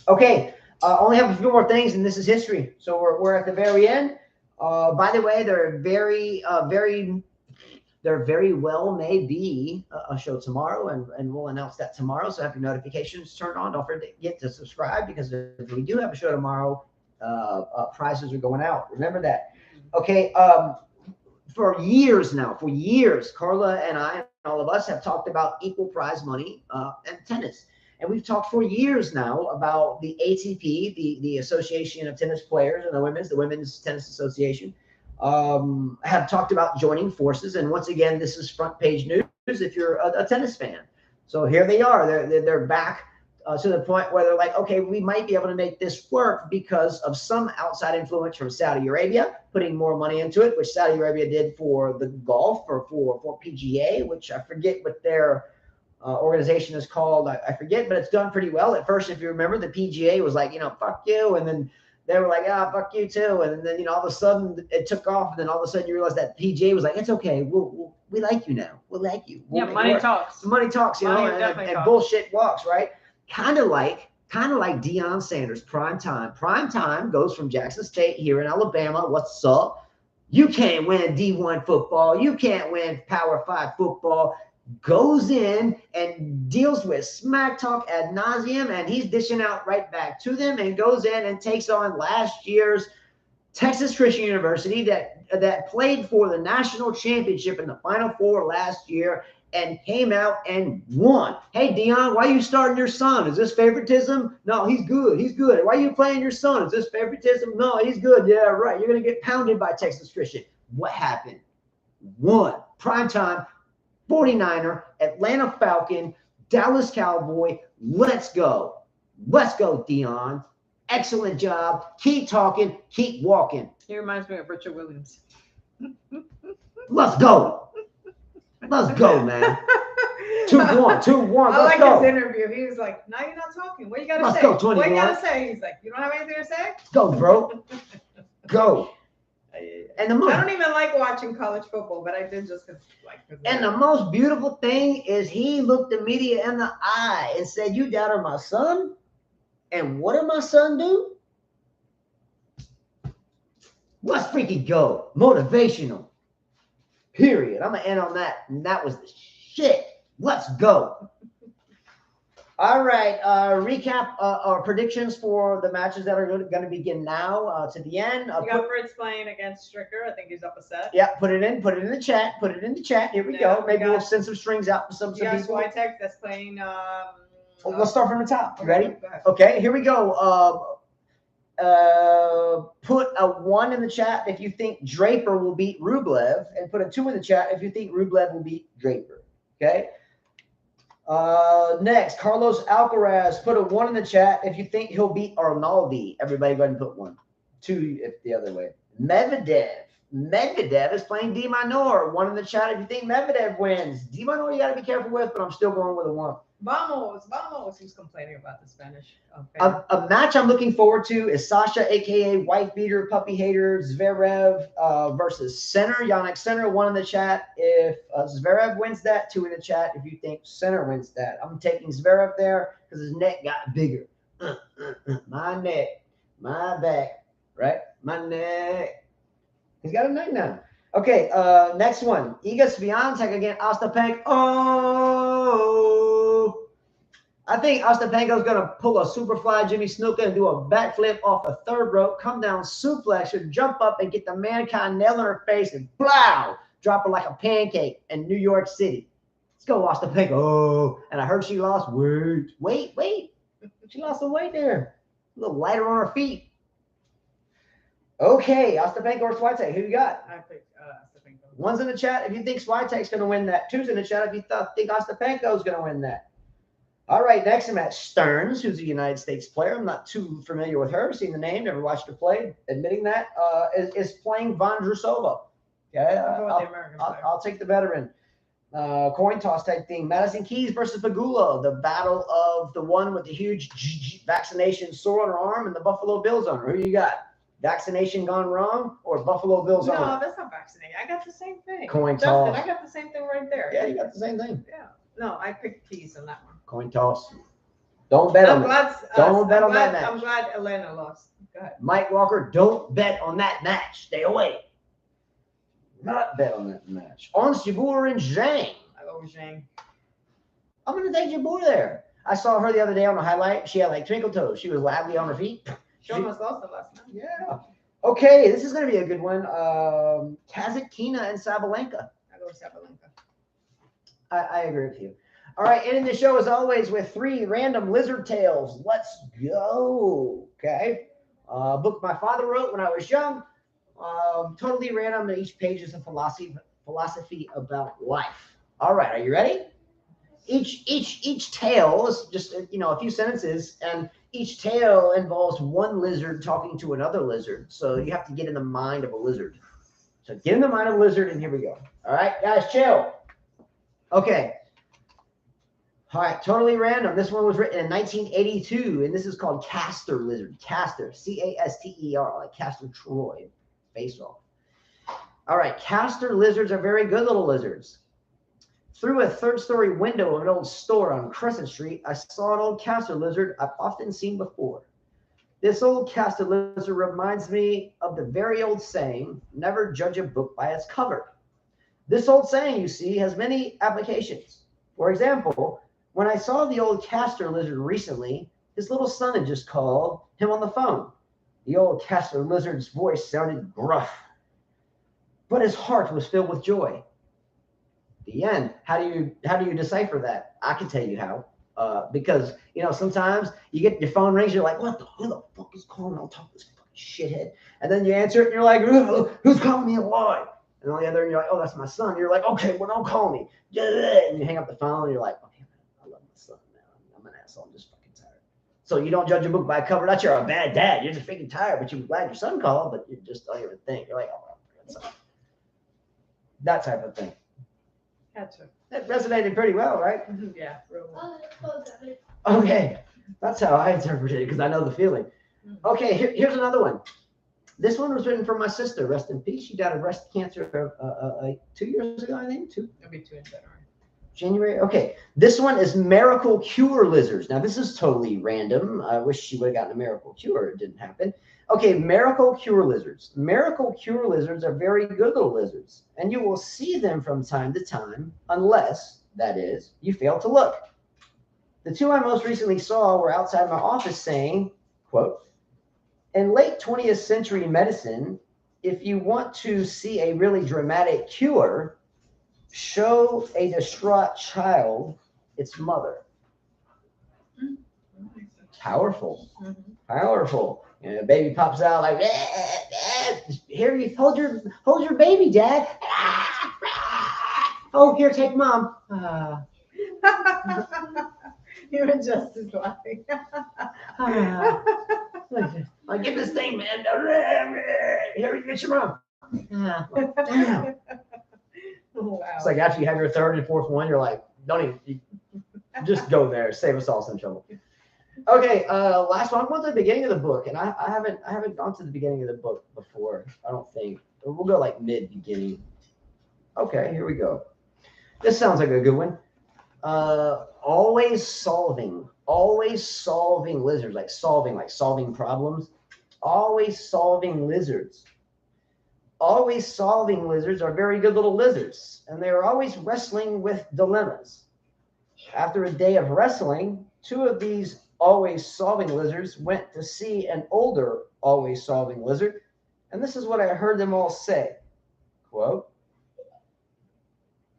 A: Okay, only have a few more things, and this is history. So we're at the very end. By the way, there very well may be a show tomorrow, and we'll announce that tomorrow. So have your notifications turned on. Don't forget to subscribe, because if we do have a show tomorrow, prizes are going out. Remember that. Okay. For years, Carla and I and all of us have talked about equal prize money and tennis. And we've talked for years now about the ATP, the Association of Tennis Players, and the Women's Tennis Association, have talked about joining forces. And once again, this is front page news if you're a tennis fan. So here they are. They're back to the point where they're like, okay, we might be able to make this work because of some outside influence from Saudi Arabia, putting more money into it, which Saudi Arabia did for the golf or for PGA, which I forget what their organization is called. I forget, but it's done pretty well. At first, if you remember, the PGA was like, fuck you. And then they were like, fuck you too. And then, all of a sudden it took off. And then all of a sudden you realize that PGA was like, it's okay. We like you now. We'll like you.
B: Money talks.
A: Money talks, and bullshit walks, right? Kind of like Deion Sanders, prime time. Prime time goes from Jackson State here in Alabama. What's up? You can't win D1 football. You can't win Power 5 football. Goes in and deals with smack talk ad nauseum, and he's dishing out right back to them, and goes in and takes on last year's Texas Christian University that played for the national championship in the Final Four last year and came out and won. Hey, Deion, why are you starting your son? Is this favoritism? No, he's good. He's good. Why are you playing your son? Is this favoritism? No, he's good. Yeah, right. You're going to get pounded by Texas Christian. What happened? Won. Primetime. 49er, Atlanta Falcon, Dallas Cowboy. Let's go. Let's go, Deion. Excellent job. Keep talking. Keep walking.
B: He reminds me of Richard Williams.
A: Let's go. Let's go, man. 2-1. Let's
B: like
A: go.
B: His interview. He was like, "Now you're not talking. What you gotta
A: Let's
B: say?
A: Go, 21.
B: What you gotta say?" He's like, "You don't have anything to say?
A: Go, bro. Go." And
B: I don't even like watching college football, but I did just like.
A: And the most beautiful thing is he looked the media in the eye and said, "You doubted my son? And what did my son do? Let's freaking go. Motivational. Period." I'm going to end on that. And that was the shit. Let's go. All right. Recap our predictions for the matches that are going to begin now to the end.
B: You got Fritz playing against Stricker. I think he's up a set.
A: Yeah, put it in the chat. Here we go. Maybe we'll send some strings out for some people.
B: Swiatek that's playing.
A: Let's start from the top. You ready?
B: Go ahead.
A: Okay, here we go. Put a 1 in the chat if you think Draper will beat Rublev, and put a 2 in the chat if you think Rublev will beat Draper. Okay. Next, Carlos Alcaraz. Put a 1 in the chat if you think he'll beat Arnaldi. Everybody go ahead and put 1. 2 if the other way. Medvedev is playing De Minaur. 1 in the chat if you think Medvedev wins. De Minaur you got to be careful with, but I'm still going with a 1.
B: Vamos. Who's complaining about the Spanish? Okay.
A: A match I'm looking forward to is Sasha, a.k.a. wife beater, puppy hater, Zverev versus Sinner. Yannick Sinner, 1 in the chat if Zverev wins that. 2 in the chat if you think Sinner wins that. I'm taking Zverev there because his neck got bigger. My neck, my back, right? My neck. He's got a neck now. Okay, next one. Iga Swiatek against Ostapenko. Oh, I think Ostapenko's going to pull a superfly Jimmy Snuka and do a backflip off the third rope, come down, suplex her, jump up and get the mankind nail in her face and blow, drop her like a pancake in New York City. Let's go, Ostapenko. Oh, and I heard she lost weight. Wait. She lost some weight there. A little lighter on her feet. Okay, Ostapenko or Swiatek, who you got?
B: I picked Ostapenko.
A: One's in the chat if you think Swiatek's going to win that. Two's in the chat if you think Ostapenko's going to win that. All right, next I'm at Stearns, who's a United States player. I'm not too familiar with her. Seen the name, never watched her play. Admitting that is playing Vondrousova. Okay, I'll take the veteran. Coin toss type thing. Madison Keys versus Pegula, the battle of the one with the huge vaccination sore on her arm and the Buffalo Bills on her. Who you got? Vaccination gone wrong or Buffalo Bills on her?
B: No, that's not vaccinated. I got the same thing.
A: Coin toss.
B: I got the same thing right there.
A: Yeah, you got the same thing.
B: Yeah. No, I picked Keys on that one.
A: Coin toss. Don't bet on that. Don't bet on that match.
B: I'm glad Elena lost. Go ahead.
A: Mike Walker, don't bet on that match. Stay away. Not bet on that match. Ons Jabeur and Zhang.
B: I go with Zhang.
A: I'm going to take Jabeur there. I saw her the other day on the highlight. She had like twinkle toes. She was lively on her feet.
B: She almost lost the last match.
A: Yeah. Okay, this is going to be a good one. Kazatkina and Sabalenka.
B: I go with Sabalenka.
A: I agree with you. All right, ending the show as always with 3 random lizard tales. Let's go. Okay. Book my father wrote when I was young. Totally random. Each page is a philosophy about life. All right, are you ready? Each tale is just a few sentences, and each tale involves one lizard talking to another lizard. So you have to get in the mind of a lizard. So get in the mind of a lizard, and here we go. All right, guys, chill. Okay. All right, totally random. This one was written in 1982, and this is called Castor Lizard. Castor, C-A-S-T-E-R, like Castor Troy, baseball. All right, Castor lizards are very good little lizards. Through a third-story window of an old store on Crescent Street, I saw an old castor lizard I've often seen before. This old castor lizard reminds me of the very old saying, never judge a book by its cover. This old saying, you see, has many applications. For example, when I saw the old castor lizard recently, his little son had just called him on the phone. The old castor lizard's voice sounded gruff, but his heart was filled with joy. The end. How do you decipher that? I can tell you how. Because sometimes you get your phone rings, you're like, who the fuck is calling? I'll talk to this fucking shithead. And then you answer it, and you're like, who's calling me and why? And on the other end, you're like, oh, that's my son. You're like, okay, well, don't call me. And you hang up the phone, and you're like, okay, man, I love my son now. I'm an asshole. I'm just fucking tired. So you don't judge a book by cover. Not you're a bad dad. You're just freaking tired, but you're glad your son called, but you just don't even think. You're like, oh, that's that type of thing.
B: Gotcha.
A: That resonated pretty well, right?
B: Yeah, real well.
A: Okay, that's how I interpreted it because I know the feeling. Okay, here's another one. This one was written for my sister. Rest in peace. She died of breast cancer 2 years ago, I think. It'll
B: be 2 in January.
A: January. Okay, this one is Miracle Cure lizards. Now this is totally random. I wish she would have gotten a miracle cure. It didn't happen. Okay, Miracle Cure lizards. Miracle Cure lizards are very good little lizards, and you will see them from time to time, unless, that is, you fail to look. The 2 I most recently saw were outside my office saying, quote, in late 20th century medicine, if you want to see a really dramatic cure, show a distraught child its mother. Powerful. Powerful. And a baby pops out like, here, you hold your baby, Dad. Oh, here, take Mom.
B: You were just as laughing.
A: Like, get this thing, man. Here, you get your mom. Damn.
B: Wow.
A: It's like after you have your 3rd and 4th one, you're like, don't even, just go there. Save us all some trouble. Okay, last one. I'm going to the beginning of the book, and I haven't gone to the beginning of the book before. I don't think. We'll go like mid-beginning. Okay, here we go. This sounds like a good one. Always solving lizards, like solving problems. Always solving lizards. Always solving lizards are very good little lizards, and they are always wrestling with dilemmas. After a day of wrestling, Two of these always solving lizards went to see an older always solving lizard, and this is what I heard them all say. Quote,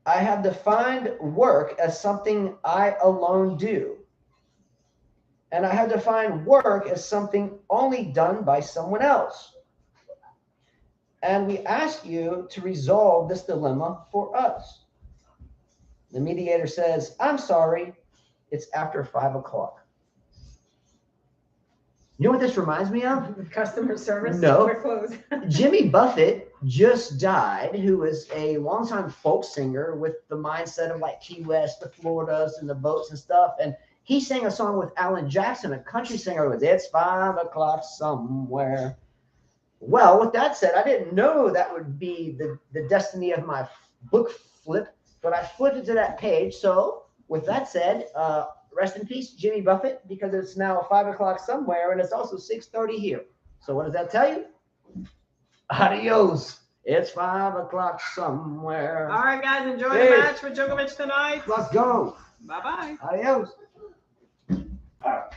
A: I have defined work as something I alone do. And I have defined work as something only done by someone else. And we ask you to resolve this dilemma for us. The mediator says, I'm sorry, it's after 5 o'clock. You know what this reminds me of?
B: Customer service.
A: No.
B: We're closed.
A: Jimmy Buffett just died, who was a longtime folk singer with the mindset of like Key West, the Floridas, and the boats and stuff. And he sang a song with Alan Jackson, a country singer, with It's 5 o'clock somewhere. Well, with that said, I didn't know that would be the destiny of my book flip, but I flipped it to that page. So with that said, rest in peace, Jimmy Buffett, because it's now 5 o'clock somewhere, and it's also 6:30 here. So what does that tell you? Adios. It's 5 o'clock somewhere.
B: All right, guys, enjoy the match with Djokovic tonight.
A: Let's go.
B: Bye-bye.
A: Adios. All right.